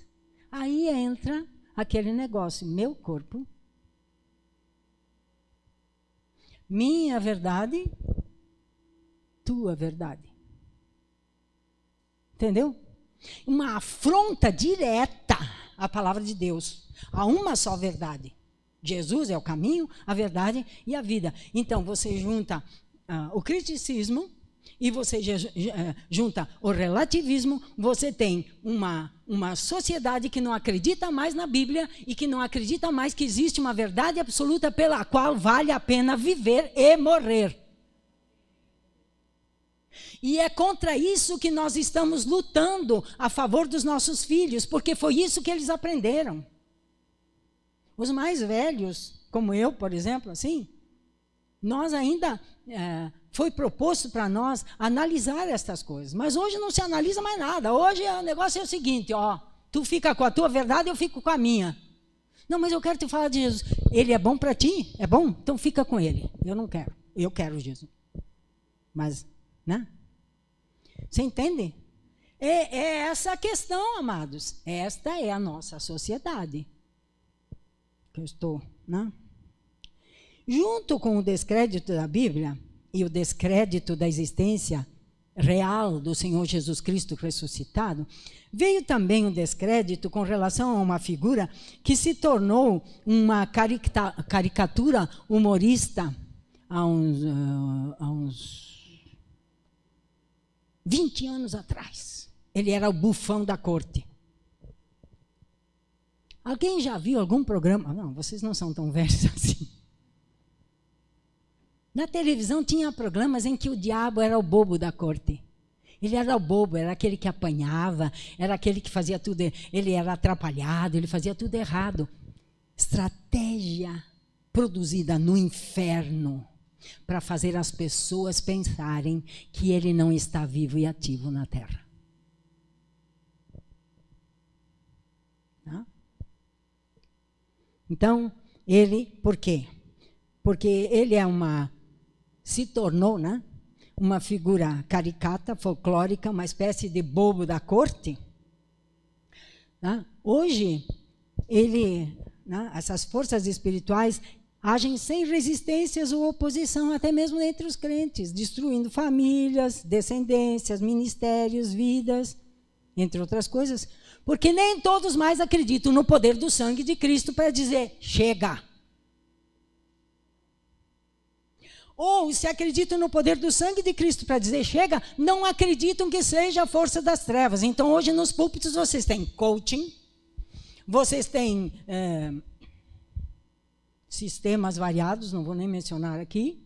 Aí entra aquele negócio, meu corpo, minha verdade, tua verdade. Entendeu? Uma afronta direta à palavra de Deus, a uma só verdade. Jesus é o caminho, a verdade e a vida. Então, você junta o criticismo e você junta o relativismo, você tem uma sociedade que não acredita mais na Bíblia e que não acredita mais que existe uma verdade absoluta pela qual vale a pena viver e morrer. E é contra isso que nós estamos lutando a favor dos nossos filhos, porque foi isso que eles aprenderam. Os mais velhos, como eu, por exemplo, assim, nós ainda... foi proposto para nós analisar estas coisas. Mas hoje não se analisa mais nada. Hoje o negócio é o seguinte, ó, tu fica com a tua verdade, eu fico com a minha. Não, mas eu quero te falar de Jesus. Ele é bom para ti? É bom? Então fica com ele. Eu não quero. Eu quero Jesus. Mas, né? Você entende? É essa a questão, amados. Esta é a nossa sociedade. Que eu estou, né? Junto com o descrédito da Bíblia e o descrédito da existência real do Senhor Jesus Cristo ressuscitado, veio também o descrédito com relação a uma figura que se tornou uma caricatura humorista há uns 20 anos atrás. Ele era o bufão da corte. Alguém já viu algum programa? Não, vocês não são tão velhos assim. Na televisão tinha programas em que o diabo era o bobo da corte. Ele era o bobo, era aquele que apanhava, era aquele que fazia tudo, ele era atrapalhado, ele fazia tudo errado. Estratégia produzida no inferno para fazer as pessoas pensarem que ele não está vivo e ativo na terra. Tá? Então, ele, por quê? Porque ele se tornou, né, uma figura caricata, folclórica, uma espécie de bobo da corte. Tá? Hoje, essas forças espirituais agem sem resistências ou oposição, até mesmo entre os crentes, destruindo famílias, descendências, ministérios, vidas, entre outras coisas, porque nem todos mais acreditam no poder do sangue de Cristo para dizer, chega. Ou, se acreditam no poder do sangue de Cristo para dizer chega, não acreditam que seja a força das trevas. Então, hoje nos púlpitos vocês têm coaching, vocês têm sistemas variados, não vou nem mencionar aqui.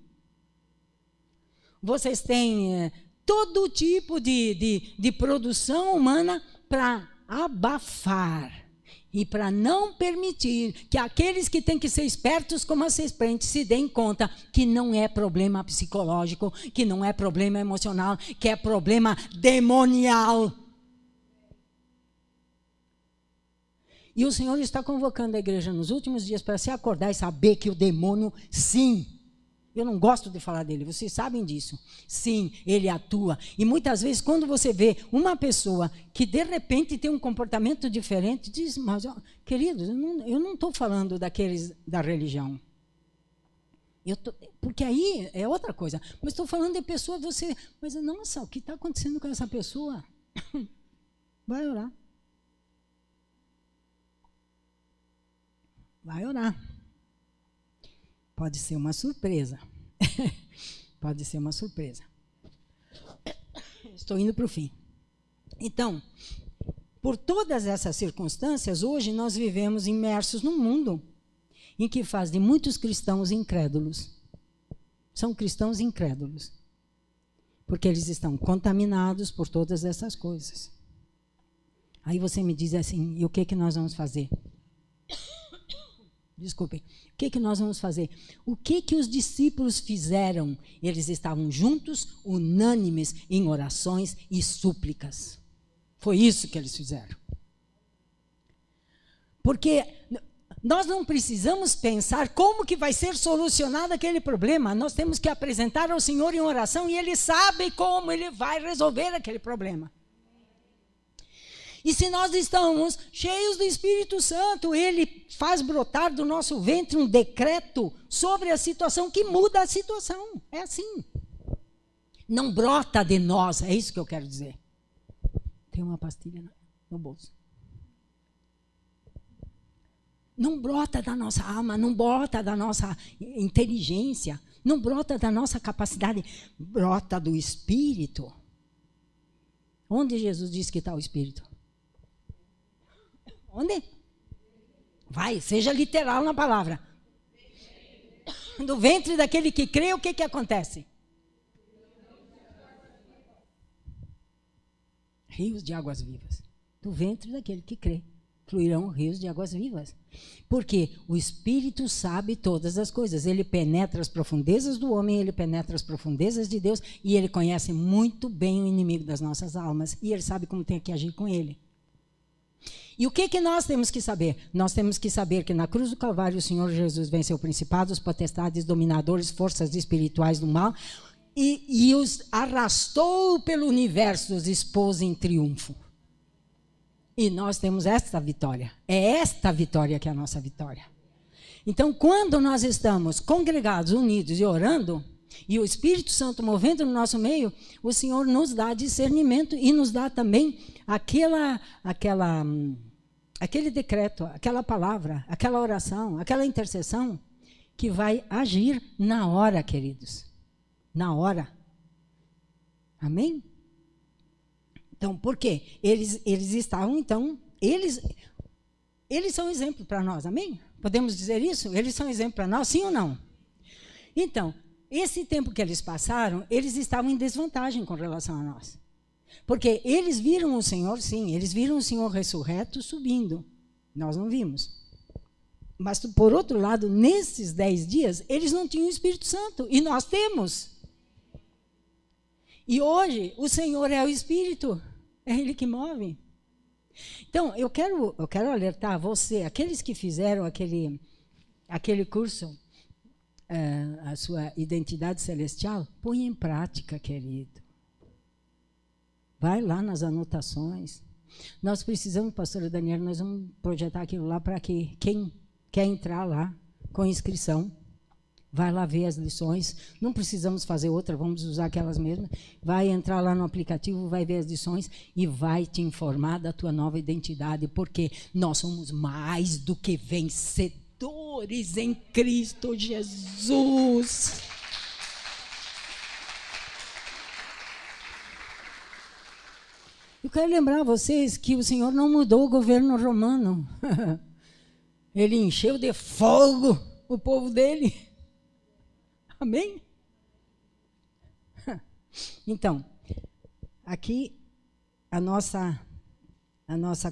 Vocês têm todo tipo de produção humana para abafar e para não permitir que aqueles que têm que ser espertos como a serpente se deem conta que não é problema psicológico, que não é problema emocional, que é problema demonial. E o Senhor está convocando a igreja nos últimos dias para se acordar e saber que o demônio, sim, eu não gosto de falar dele, vocês sabem disso. Sim, ele atua. E muitas vezes, quando você vê uma pessoa que de repente tem um comportamento diferente, diz, mas, queridos, eu não estou falando daqueles da religião. Porque aí é outra coisa. Mas estou falando de pessoa, você... Mas, nossa, o que está acontecendo com essa pessoa? Vai orar. Vai orar. Pode ser uma surpresa. Pode ser uma surpresa. Estou indo para o fim. Então, por todas essas circunstâncias, hoje nós vivemos imersos num mundo em que faz de muitos cristãos incrédulos. São cristãos incrédulos. Porque eles estão contaminados por todas essas coisas. Aí você me diz assim, e o que nós vamos fazer? Desculpem. O que nós vamos fazer? O que os discípulos fizeram? Eles estavam juntos, unânimes, em orações e súplicas. Foi isso que eles fizeram. Porque nós não precisamos pensar como que vai ser solucionado aquele problema. Nós temos que apresentar ao Senhor em oração e Ele sabe como Ele vai resolver aquele problema. E se nós estamos cheios do Espírito Santo, Ele faz brotar do nosso ventre um decreto sobre a situação que muda a situação. É assim. Não brota de nós, é isso que eu quero dizer. Tem uma pastilha no bolso. Não brota da nossa alma, não brota da nossa inteligência, não brota da nossa capacidade, brota do Espírito. Onde Jesus disse que está o Espírito? Onde? Vai, seja literal na palavra. Do ventre daquele que crê, o que acontece? Rios de águas vivas. Do ventre daquele que crê, fluirão rios de águas vivas. Porque o Espírito sabe todas as coisas. Ele penetra as profundezas do homem, ele penetra as profundezas de Deus, e ele conhece muito bem o inimigo das nossas almas, e ele sabe como tem que agir com ele. E o que nós temos que saber? Nós temos que saber que na cruz do Calvário o Senhor Jesus venceu principados, potestades, dominadores, forças espirituais do mal e os arrastou pelo universo, os expôs em triunfo. E nós temos esta vitória. É esta vitória que é a nossa vitória. Então, quando nós estamos congregados, unidos e orando, e o Espírito Santo movendo no nosso meio, o Senhor nos dá discernimento e nos dá também aquele decreto, aquela palavra, aquela oração, aquela intercessão que vai agir na hora, queridos. Na hora. Amém? Então, por quê? Eles estavam, então, eles são exemplo para nós, amém? Podemos dizer isso? Eles são exemplo para nós, sim ou não? Então, esse tempo que eles passaram, eles estavam em desvantagem com relação a nós. Porque eles viram o Senhor, sim, eles viram o Senhor ressurreto subindo. Nós não vimos. Mas, por outro lado, nesses 10 dias, eles não tinham o Espírito Santo. E nós temos. E hoje, o Senhor é o Espírito. É Ele que move. Então, eu quero alertar você, aqueles que fizeram aquele curso, a sua identidade celestial, põe em prática, querido. Vai lá nas anotações. Nós precisamos, pastora Daniela, nós vamos projetar aquilo lá para que quem quer entrar lá com inscrição, vai lá ver as lições. Não precisamos fazer outra, vamos usar aquelas mesmas. Vai entrar lá no aplicativo, vai ver as lições e vai te informar da tua nova identidade, porque nós somos mais do que vencedores em Cristo Jesus. Eu quero lembrar a vocês que o Senhor não mudou o governo romano. Ele encheu de fogo o povo dele. Amém? Então, aqui a nossa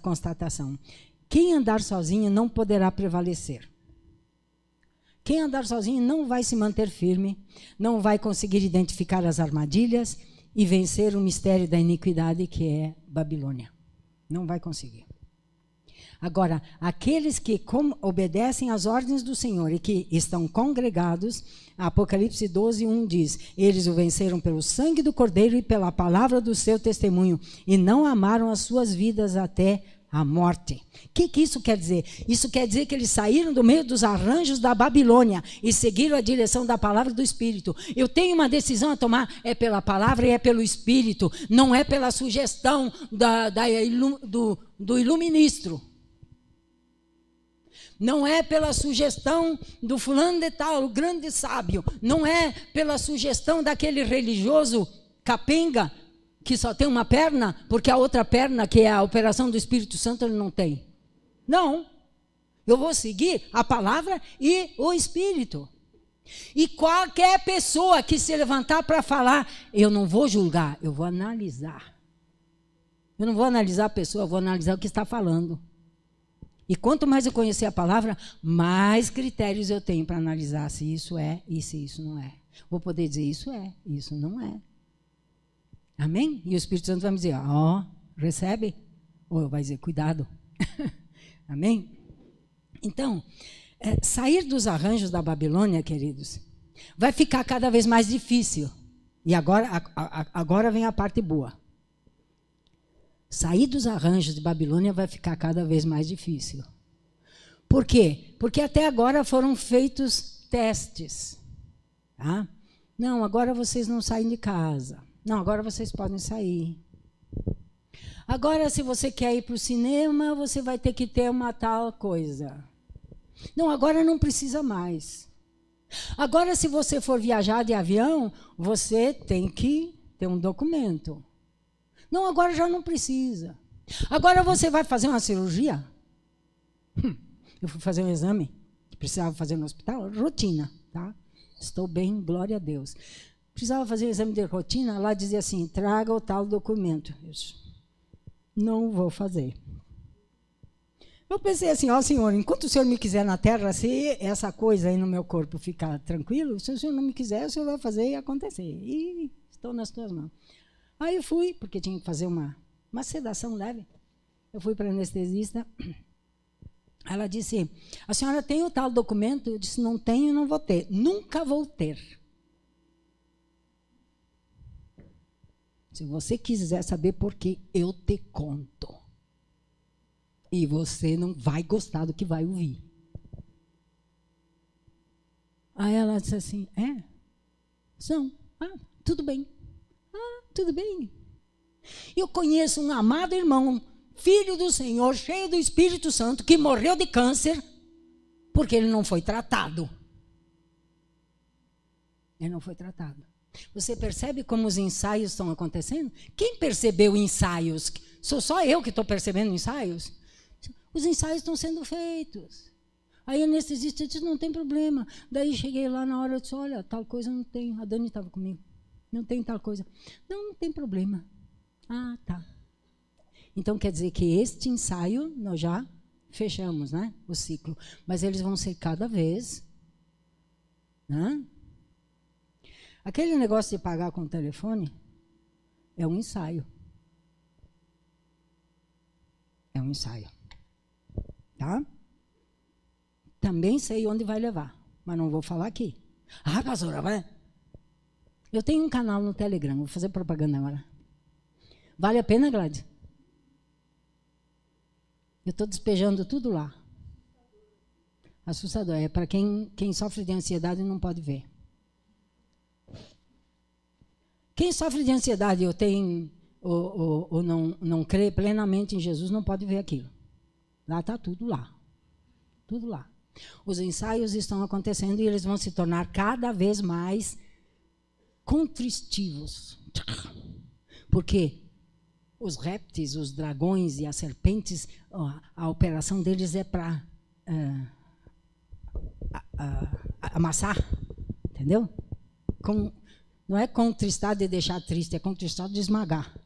constatação. Quem andar sozinho não poderá prevalecer. Quem andar sozinho não vai se manter firme, não vai conseguir identificar as armadilhas e vencer o mistério da iniquidade que é Babilônia. Não vai conseguir. Agora, aqueles que obedecem às ordens do Senhor e que estão congregados, Apocalipse 12, 1 diz, eles o venceram pelo sangue do Cordeiro e pela palavra do seu testemunho, e não amaram as suas vidas até a morte. O que isso quer dizer? Isso quer dizer que eles saíram do meio dos arranjos da Babilônia e seguiram a direção da palavra do Espírito. Eu tenho uma decisão a tomar, é pela palavra e é pelo Espírito, não é pela sugestão do iluministro. Não é pela sugestão do fulano de tal, o grande sábio. Não é pela sugestão daquele religioso capenga que só tem uma perna, porque a outra perna, que é a operação do Espírito Santo, ele não tem. Não. Eu vou seguir a palavra e o Espírito. E qualquer pessoa que se levantar para falar, eu não vou julgar, eu vou analisar. Eu não vou analisar a pessoa, eu vou analisar o que está falando. E quanto mais eu conhecer a palavra, mais critérios eu tenho para analisar se isso é e se isso não é. Vou poder dizer isso é, isso não é. Amém? E o Espírito Santo vai me dizer, ó, recebe? Ou vai dizer, cuidado. Amém? Então, sair dos arranjos da Babilônia, queridos, vai ficar cada vez mais difícil. E agora vem a parte boa. Sair dos arranjos de Babilônia vai ficar cada vez mais difícil. Por quê? Porque até agora foram feitos testes. Tá? Não, agora vocês não saem de casa. Não, agora vocês podem sair. Agora, se você quer ir para o cinema, você vai ter que ter uma tal coisa. Não, agora não precisa mais. Agora, se você for viajar de avião, você tem que ter um documento. Não, agora já não precisa. Agora você vai fazer uma cirurgia? Eu fui fazer um exame que precisava fazer no hospital, rotina, tá? Estou bem, glória a Deus. Precisava fazer um exame de rotina, lá dizia assim, traga o tal documento. Eu disse, não vou fazer. Eu pensei assim, ó Senhor, enquanto o Senhor me quiser na terra, se essa coisa aí no meu corpo ficar tranquilo, se o Senhor não me quiser, o Senhor vai fazer e acontecer. E estou nas tuas mãos. Aí eu fui, porque tinha que fazer uma sedação leve. Eu fui para a anestesista. Ela disse, a senhora tem o tal documento? Eu disse, não tenho, não vou ter. Nunca vou ter. Se você quiser saber por quê, eu te conto. E você não vai gostar do que vai ouvir. Aí ela disse assim, São, tudo bem. Tudo bem. Eu conheço um amado irmão, filho do Senhor, cheio do Espírito Santo, que morreu de câncer porque ele não foi tratado. Ele não foi tratado. Você percebe como os ensaios estão acontecendo? Quem percebeu ensaios? Sou só eu que estou percebendo ensaios? Os ensaios estão sendo feitos. Aí a anestesista disse, não tem problema. Daí cheguei lá na hora, eu disse, olha, tal coisa não tem. A Dani estava comigo. Não tem tal coisa. Não tem problema. Ah, tá. Então, quer dizer que este ensaio, nós já fechamos, né? O ciclo. Mas eles vão ser cada vez. Né? Aquele negócio de pagar com o telefone é um ensaio. É um ensaio. Tá? Também sei onde vai levar, mas não vou falar aqui. Ah, pastora, vai... Eu tenho um canal no Telegram, vou fazer propaganda agora. Vale a pena, Gladys? Eu estou despejando tudo lá. Assustador. É para quem sofre de ansiedade não pode ver. Quem sofre de ansiedade ou não crê plenamente em Jesus não pode ver aquilo. Lá está tudo lá. Tudo lá. Os ensaios estão acontecendo e eles vão se tornar cada vez mais contristivos. Porque os répteis, os dragões e as serpentes, a operação deles é para amassar, entendeu? Não é contristar de deixar triste, é contristar de esmagar.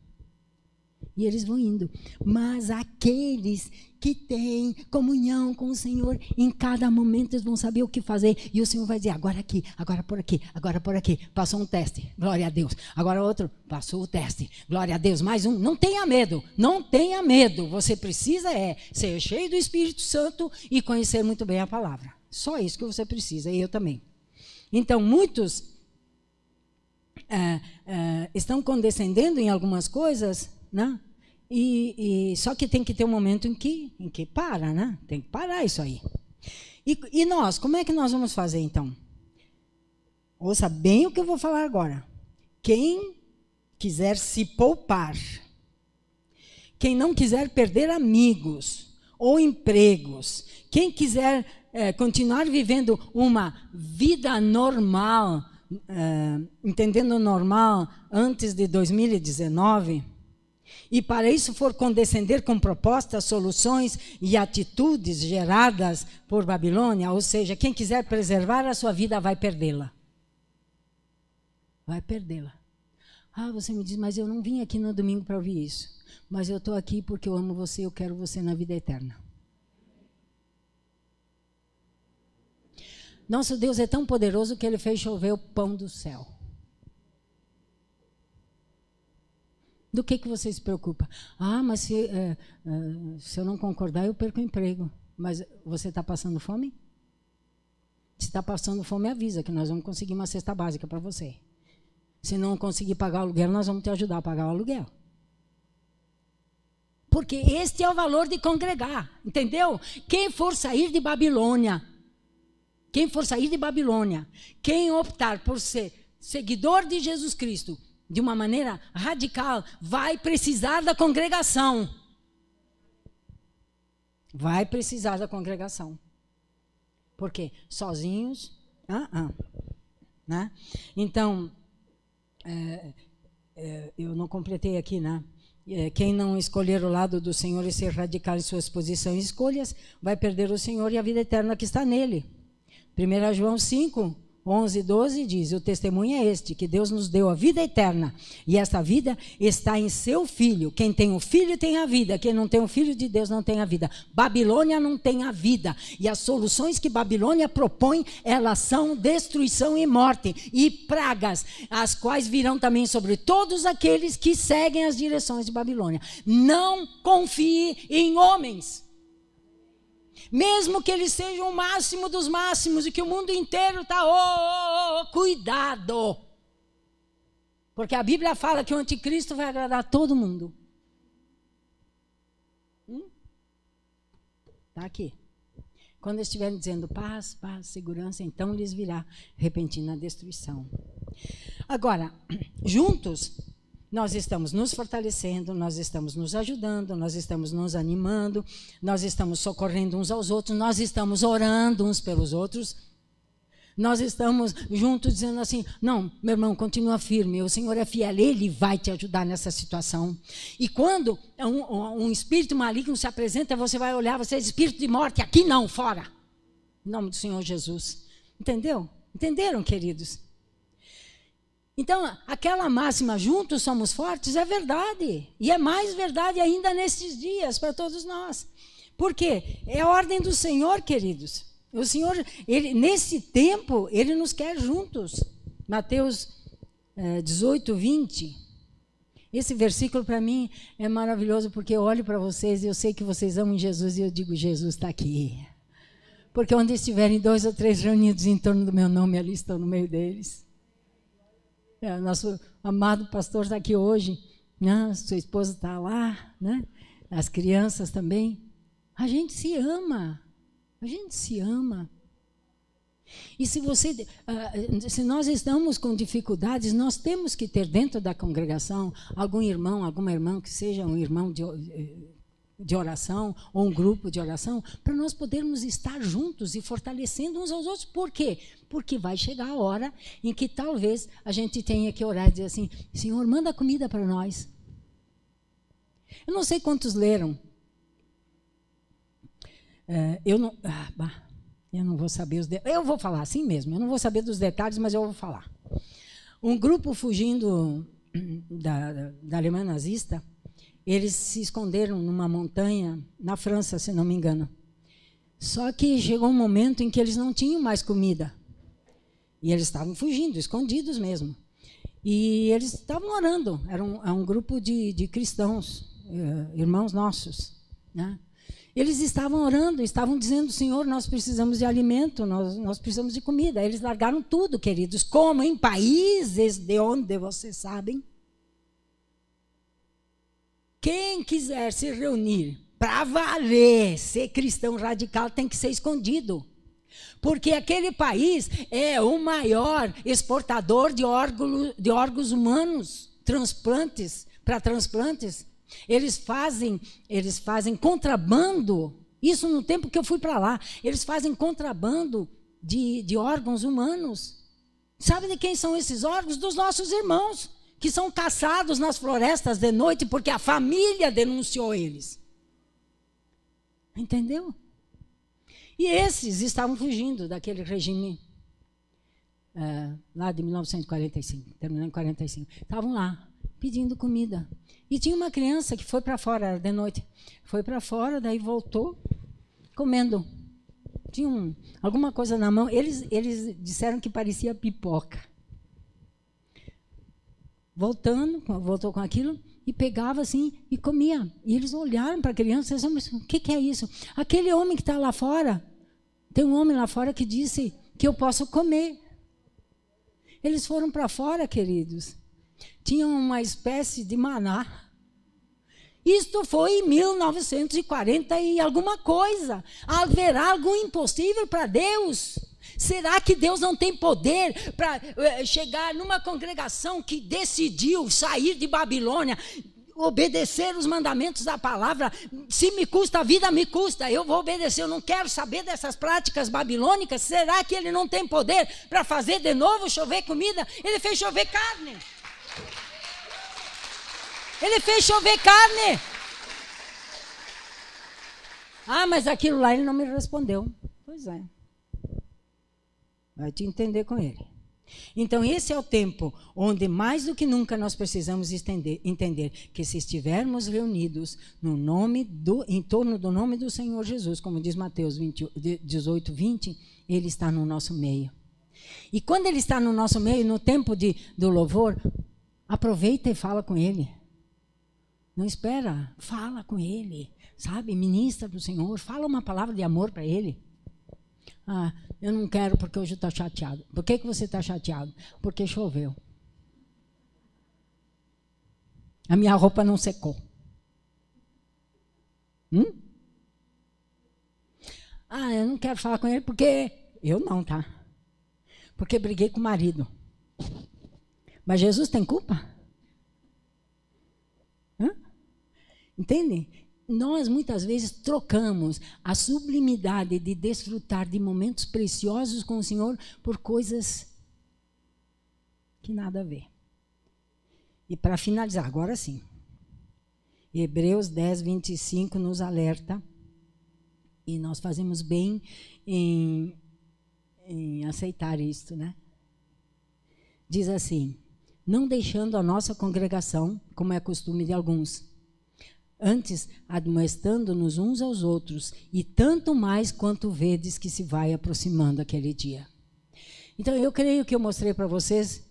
E eles vão indo. Mas aqueles que têm comunhão com o Senhor, em cada momento eles vão saber o que fazer. E o Senhor vai dizer, agora aqui, agora por aqui, agora por aqui. Passou um teste, glória a Deus. Agora outro, passou o teste, glória a Deus. Mais um, não tenha medo, não tenha medo. Você precisa ser cheio do Espírito Santo e conhecer muito bem a palavra. Só isso que você precisa, e eu também. Então, muitos estão condescendendo em algumas coisas, né? E só que tem que ter um momento em que para, né? Tem que parar isso aí. E nós, como é que nós vamos fazer então? Ouça bem o que eu vou falar agora. Quem quiser se poupar, quem não quiser perder amigos ou empregos, quem quiser continuar vivendo uma vida normal, entendendo normal antes de 2019, e para isso for condescender com propostas, soluções e atitudes geradas por Babilônia, ou seja, quem quiser preservar a sua vida vai perdê-la. Vai perdê-la. Ah, você me diz, mas eu não vim aqui no domingo para ouvir isso. Mas eu estou aqui porque eu amo você, eu quero você na vida eterna. Nosso Deus é tão poderoso que Ele fez chover o pão do céu. Do que você se preocupa? Ah, mas se eu não concordar, eu perco o emprego. Mas você está passando fome? Se está passando fome, avisa que nós vamos conseguir uma cesta básica para você. Se não conseguir pagar o aluguel, nós vamos te ajudar a pagar o aluguel. Porque este é o valor de congregar, entendeu? Quem for sair de Babilônia, quem optar por ser seguidor de Jesus Cristo, de uma maneira radical, vai precisar da congregação. Vai precisar da congregação. Por quê? Sozinhos, né? Então, eu não completei aqui, né? Quem não escolher o lado do Senhor e ser radical em suas posições e escolhas, vai perder o Senhor e a vida eterna que está nele. 1 João 5, 11 e 12 diz, o testemunho é este, que Deus nos deu a vida eterna, e esta vida está em seu Filho. Quem tem o Filho tem a vida, quem não tem o Filho de Deus não tem a vida. Babilônia não tem a vida, e as soluções que Babilônia propõe, elas são destruição e morte, e pragas, as quais virão também sobre todos aqueles que seguem as direções de Babilônia. Não confie em homens. Mesmo que eles sejam o máximo dos máximos e que o mundo inteiro está, cuidado. Porque a Bíblia fala que o anticristo vai agradar todo mundo. Está aqui. Quando estiverem dizendo paz, paz, segurança, então lhes virá repentina destruição. Agora, juntos, nós estamos nos fortalecendo, nós estamos nos ajudando, nós estamos nos animando, nós estamos socorrendo uns aos outros, nós estamos orando uns pelos outros, nós estamos juntos dizendo assim, não, meu irmão, continua firme, o Senhor é fiel, Ele vai te ajudar nessa situação. E quando um espírito maligno se apresenta, você vai olhar, você é espírito de morte, aqui não, fora. Em nome do Senhor Jesus. Entendeu? Entenderam, queridos? Então, aquela máxima, juntos somos fortes, é verdade. E é mais verdade ainda nesses dias, para todos nós. Por quê? É a ordem do Senhor, queridos. O Senhor, nesse tempo, Ele nos quer juntos. Mateus 18, 20. Esse versículo, para mim, é maravilhoso, porque eu olho para vocês e eu sei que vocês amam Jesus, e eu digo, Jesus está aqui. Porque onde estiverem 2 ou 3 reunidos em torno do meu nome, ali estou no meio deles. Nosso amado pastor está aqui hoje, né? Sua esposa está lá, né? As crianças também. A gente se ama, a gente se ama. E se nós estamos com dificuldades, nós temos que ter dentro da congregação algum irmão, alguma irmã que seja um irmão de oração ou um grupo de oração, para nós podermos estar juntos e fortalecendo uns aos outros. Por quê? Porque vai chegar a hora em que talvez a gente tenha que orar e dizer assim, Senhor, manda comida para nós. Eu não sei quantos leram. Eu não vou saber os detalhes. Eu vou falar assim mesmo. Eu não vou saber dos detalhes, mas eu vou falar. Um grupo fugindo da Alemanha nazista, eles se esconderam numa montanha, na França, se não me engano. Só que chegou um momento em que eles não tinham mais comida. E eles estavam fugindo, escondidos mesmo. E eles estavam orando. Era um grupo de cristãos, irmãos nossos, né? Eles estavam orando, estavam dizendo, Senhor, nós precisamos de alimento, nós precisamos de comida. Eles largaram tudo, queridos, como em países de onde vocês sabem. Quem quiser se reunir para valer, ser cristão radical, tem que ser escondido. Porque aquele país é o maior exportador de órgãos humanos, para transplantes. Eles fazem contrabando, isso no tempo que eu fui para lá, eles fazem contrabando de órgãos humanos. Sabe de quem são esses órgãos? Dos nossos irmãos, que são caçados nas florestas de noite porque a família denunciou eles. Entendeu? E esses estavam fugindo daquele regime lá de 1945, terminou em 45. Estavam lá, pedindo comida. E tinha uma criança que foi para fora, era de noite, foi para fora, daí voltou, comendo. Tinha alguma coisa na mão, eles disseram que parecia pipoca. Voltou com aquilo e pegava assim e comia. E eles olharam para a criança e disseram, mas o que é isso? Aquele homem que está lá fora, tem um homem lá fora que disse que eu posso comer. Eles foram para fora, queridos. Tinham uma espécie de maná. Isto foi em 1940 e alguma coisa. Haverá algo impossível para Deus? Será que Deus não tem poder para chegar numa congregação que decidiu sair de Babilônia, obedecer os mandamentos da palavra? Se me custa a vida, me custa, eu vou obedecer, eu não quero saber dessas práticas babilônicas. Será que ele não tem poder para fazer de novo chover comida? Ele fez chover carne. Ele fez chover carne. Ah, mas aquilo lá ele não me respondeu. Pois é. Vai te entender com ele. Então, esse é o tempo onde, mais do que nunca, nós precisamos entender que se estivermos reunidos em torno do nome do Senhor Jesus, como diz Mateus 18, 20, Ele está no nosso meio. E quando Ele está no nosso meio, no tempo do louvor, aproveita e fala com Ele. Não espera, fala com Ele, sabe? Ministra para o Senhor, fala uma palavra de amor para Ele. Ah, eu não quero porque hoje eu estou chateado. Por que você está chateado? Porque choveu. A minha roupa não secou. Ah, eu não quero falar com ele porque... Eu não, tá? Porque briguei com o marido. Mas Jesus tem culpa? Entende? Nós, muitas vezes, trocamos a sublimidade de desfrutar de momentos preciosos com o Senhor por coisas que nada a ver. E para finalizar, agora sim, Hebreus 10, 25 nos alerta, e nós fazemos bem em aceitar isto, né? Diz assim, não deixando a nossa congregação, como é costume de alguns, antes admoestando-nos uns aos outros, e tanto mais quanto vedes que se vai aproximando aquele dia. Então, eu creio que eu mostrei para vocês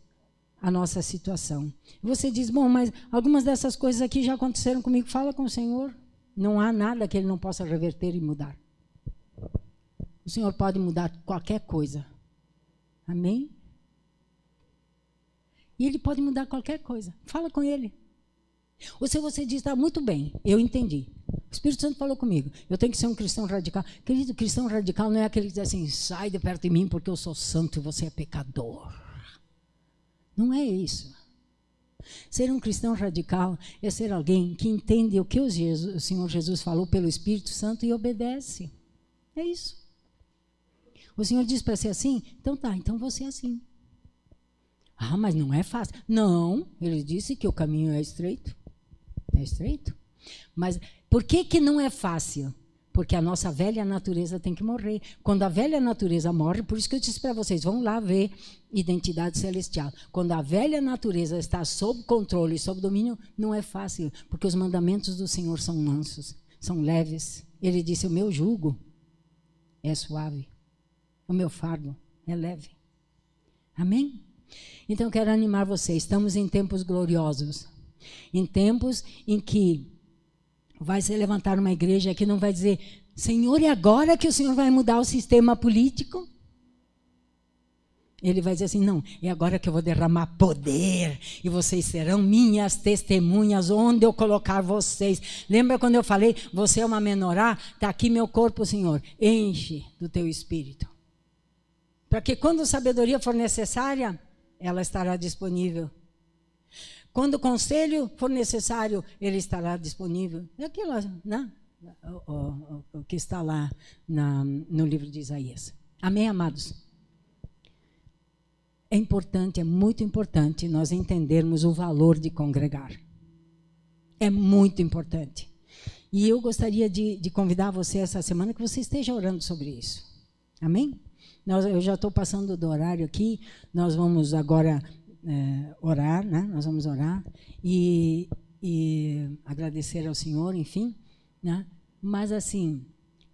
a nossa situação. Você diz, bom, mas algumas dessas coisas aqui já aconteceram comigo. Fala com o Senhor. Não há nada que Ele não possa reverter e mudar. O Senhor pode mudar qualquer coisa. Amém? E Ele pode mudar qualquer coisa. Fala com Ele. Ou se você diz, está muito bem, eu entendi. O Espírito Santo falou comigo, eu tenho que ser um cristão radical. Querido, cristão radical não é aquele que diz assim, sai de perto de mim porque eu sou santo e você é pecador. Não é isso. Ser um cristão radical é ser alguém que entende o que o Senhor Jesus falou pelo Espírito Santo e obedece. É isso. O Senhor diz para ser assim, então tá, então você é assim. Ah, mas não é fácil. Não, Ele disse que o caminho é estreito. É estreito. Mas por que não é fácil? Porque a nossa velha natureza tem que morrer. Quando a velha natureza morre, por isso que eu disse para vocês, vão lá ver identidade celestial. Quando a velha natureza está sob controle, sob domínio, não é fácil, porque os mandamentos do Senhor são mansos, são leves. Ele disse, o meu jugo é suave, o meu fardo é leve. Amém? Então eu quero animar vocês, estamos em tempos gloriosos, em tempos em que vai se levantar uma igreja que não vai dizer, Senhor, e agora que o Senhor vai mudar o sistema político? Ele vai dizer assim, não, é agora que eu vou derramar poder e vocês serão minhas testemunhas onde eu colocar vocês. Lembra quando eu falei, você é uma menorá? Está aqui meu corpo, Senhor, enche do teu espírito. Para que quando a sabedoria for necessária, ela estará disponível. Quando o conselho for necessário, ele estará disponível. É aquilo, né? O que está lá no livro de Isaías. Amém, amados? É importante, é muito importante nós entendermos o valor de congregar. É muito importante. E eu gostaria de convidar você essa semana que você esteja orando sobre isso. Amém? Eu já estou passando do horário aqui, nós vamos agora orar, né? Nós vamos orar e agradecer ao Senhor, enfim, né? Mas assim,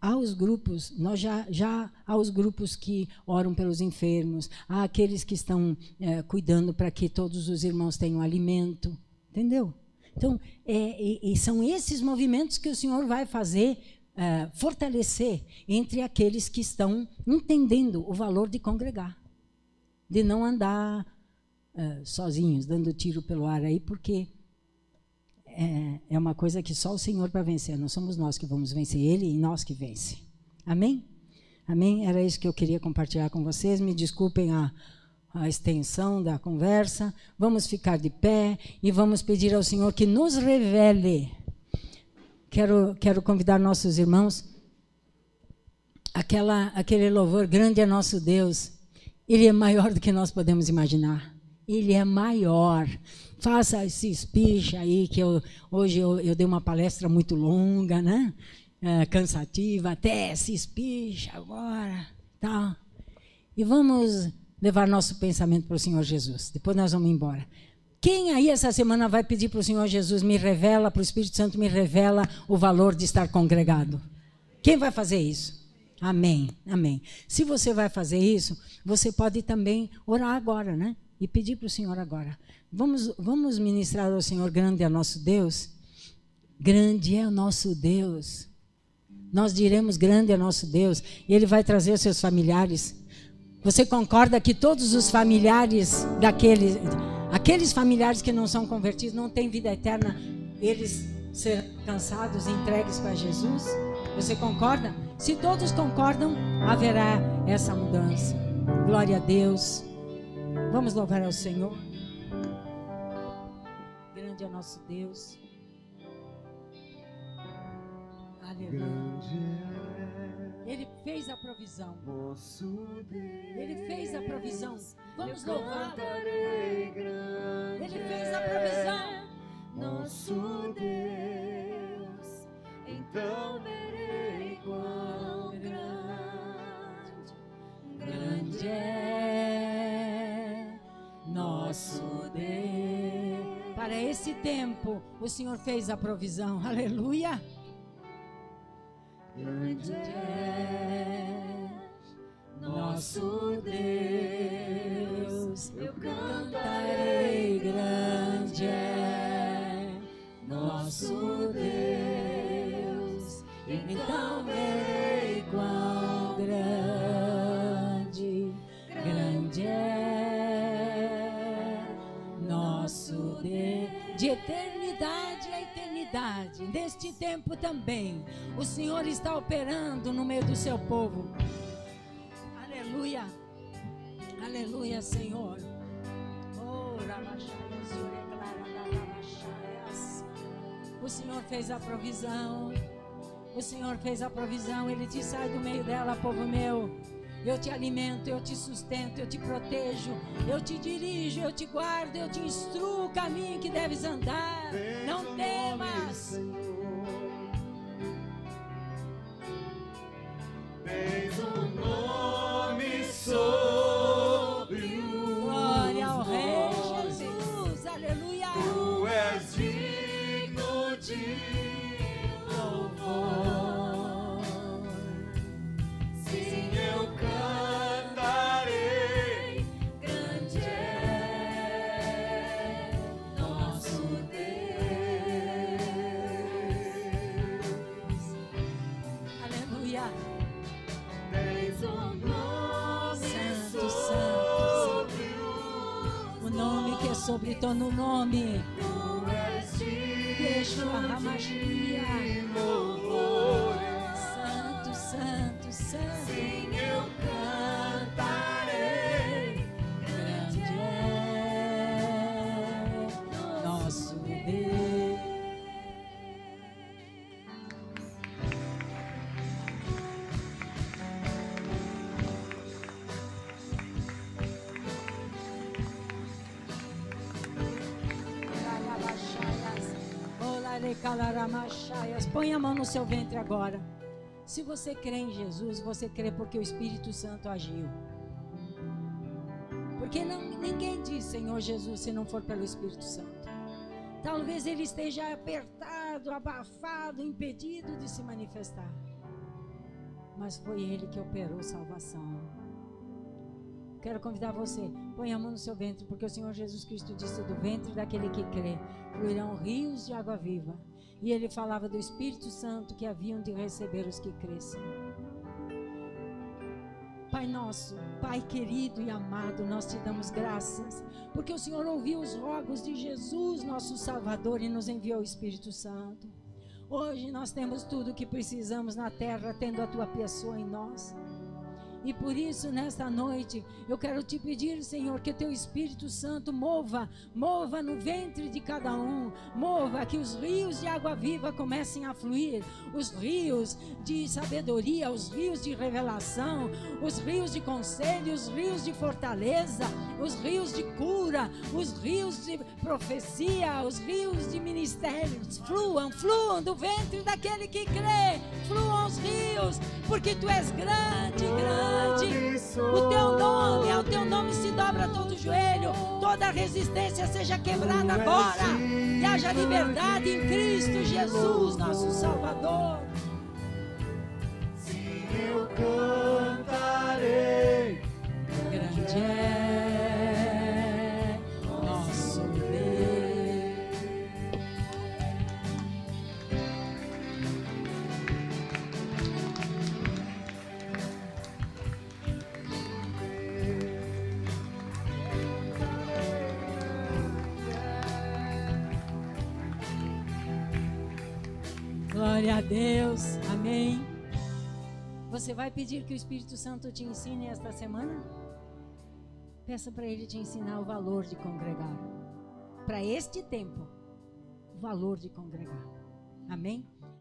aos grupos, nós já há os grupos que oram pelos enfermos, há aqueles que estão cuidando para que todos os irmãos tenham alimento, entendeu? Então, e são esses movimentos que o Senhor vai fazer fortalecer entre aqueles que estão entendendo o valor de congregar, de não andar sozinhos, dando tiro pelo ar aí, porque é uma coisa que só o Senhor vai vencer, não somos nós que vamos vencer Ele e nós que vence. Amém? Amém? Era isso que eu queria compartilhar com vocês. Me desculpem a extensão da conversa. Vamos ficar de pé e vamos pedir ao Senhor que nos revele. Quero convidar nossos irmãos, aquele louvor, grande é nosso Deus. Ele é maior do que nós podemos imaginar. Ele é maior. Faça esse speech aí, que hoje eu dei uma palestra muito longa, né? Cansativa, até esse speech agora. Tá? E vamos levar nosso pensamento para o Senhor Jesus. Depois nós vamos embora. Quem aí essa semana vai pedir para o Senhor Jesus, me revela, para o Espírito Santo me revela o valor de estar congregado? Quem vai fazer isso? Amém, amém. Se você vai fazer isso, você pode também orar agora, né? E pedir para o Senhor agora. Vamos ministrar ao Senhor, grande é o nosso Deus. Grande é o nosso Deus. Nós diremos, grande é o nosso Deus. E Ele vai trazer os seus familiares. Você concorda que todos os familiares aqueles familiares que não são convertidos, não têm vida eterna, eles serão cansados e entregues para Jesus? Você concorda? Se todos concordam, haverá essa mudança. Glória a Deus. Vamos louvar ao Senhor. Grande é o nosso Deus. Aleluia. Ele fez a provisão. Ele fez a provisão. Vamos louvar. Ele fez a provisão. Nosso Deus, então verei quão grande é nosso Deus. Para esse tempo, o Senhor fez a provisão. Aleluia. Grande é nosso Deus, eu cantarei. Grande é nosso Deus, então verei quão grande é nosso Deus. De eternidade a eternidade, neste tempo também, o Senhor está operando no meio do seu povo. Aleluia, aleluia, Senhor. O Senhor fez a provisão. O Senhor fez a provisão. Ele te sai do meio dela, povo meu. Eu te alimento, eu te sustento, eu te protejo, eu te dirijo, eu te guardo, eu te instruo o caminho que deves andar. Não temas. sobre todo nome. Yeshua HaMashiach. Santo, santo, santo. Sim, eu cantarei. Grande é nosso Deus. Põe a mão no seu ventre agora. Se você crê em Jesus, você crê porque o Espírito Santo agiu. Porque ninguém diz Senhor Jesus se não for pelo Espírito Santo. Talvez ele esteja apertado, abafado, impedido de se manifestar. Mas foi ele que operou salvação. Quero convidar você, põe a mão no seu ventre, porque o Senhor Jesus Cristo disse: do ventre daquele que crê fluirão rios de água viva. E ele falava do Espírito Santo que haviam de receber os que crescem. Pai nosso, Pai querido e amado, nós te damos graças, porque o Senhor ouviu os rogos de Jesus, nosso Salvador, e nos enviou o Espírito Santo. Hoje nós temos tudo o que precisamos na terra, tendo a tua pessoa em nós. E por isso, nesta noite, eu quero te pedir, Senhor, que o teu Espírito Santo mova no ventre de cada um, mova que os rios de água viva comecem a fluir, os rios de sabedoria, os rios de revelação, os rios de conselho, os rios de fortaleza, os rios de cura, os rios de profecia, os rios de ministérios, fluam do ventre daquele que crê, fluam os rios, porque tu és grande, grande. O teu nome, ao teu nome se dobra todo o joelho, toda resistência seja quebrada agora, e haja liberdade em Cristo Jesus, nosso Salvador. Sim, eu cantarei. Grande é nosso Deus. Glória a Deus, amém. Você vai pedir que o Espírito Santo te ensine esta semana? Peça para ele te ensinar o valor de congregar. Para este tempo, o valor de congregar. Amém?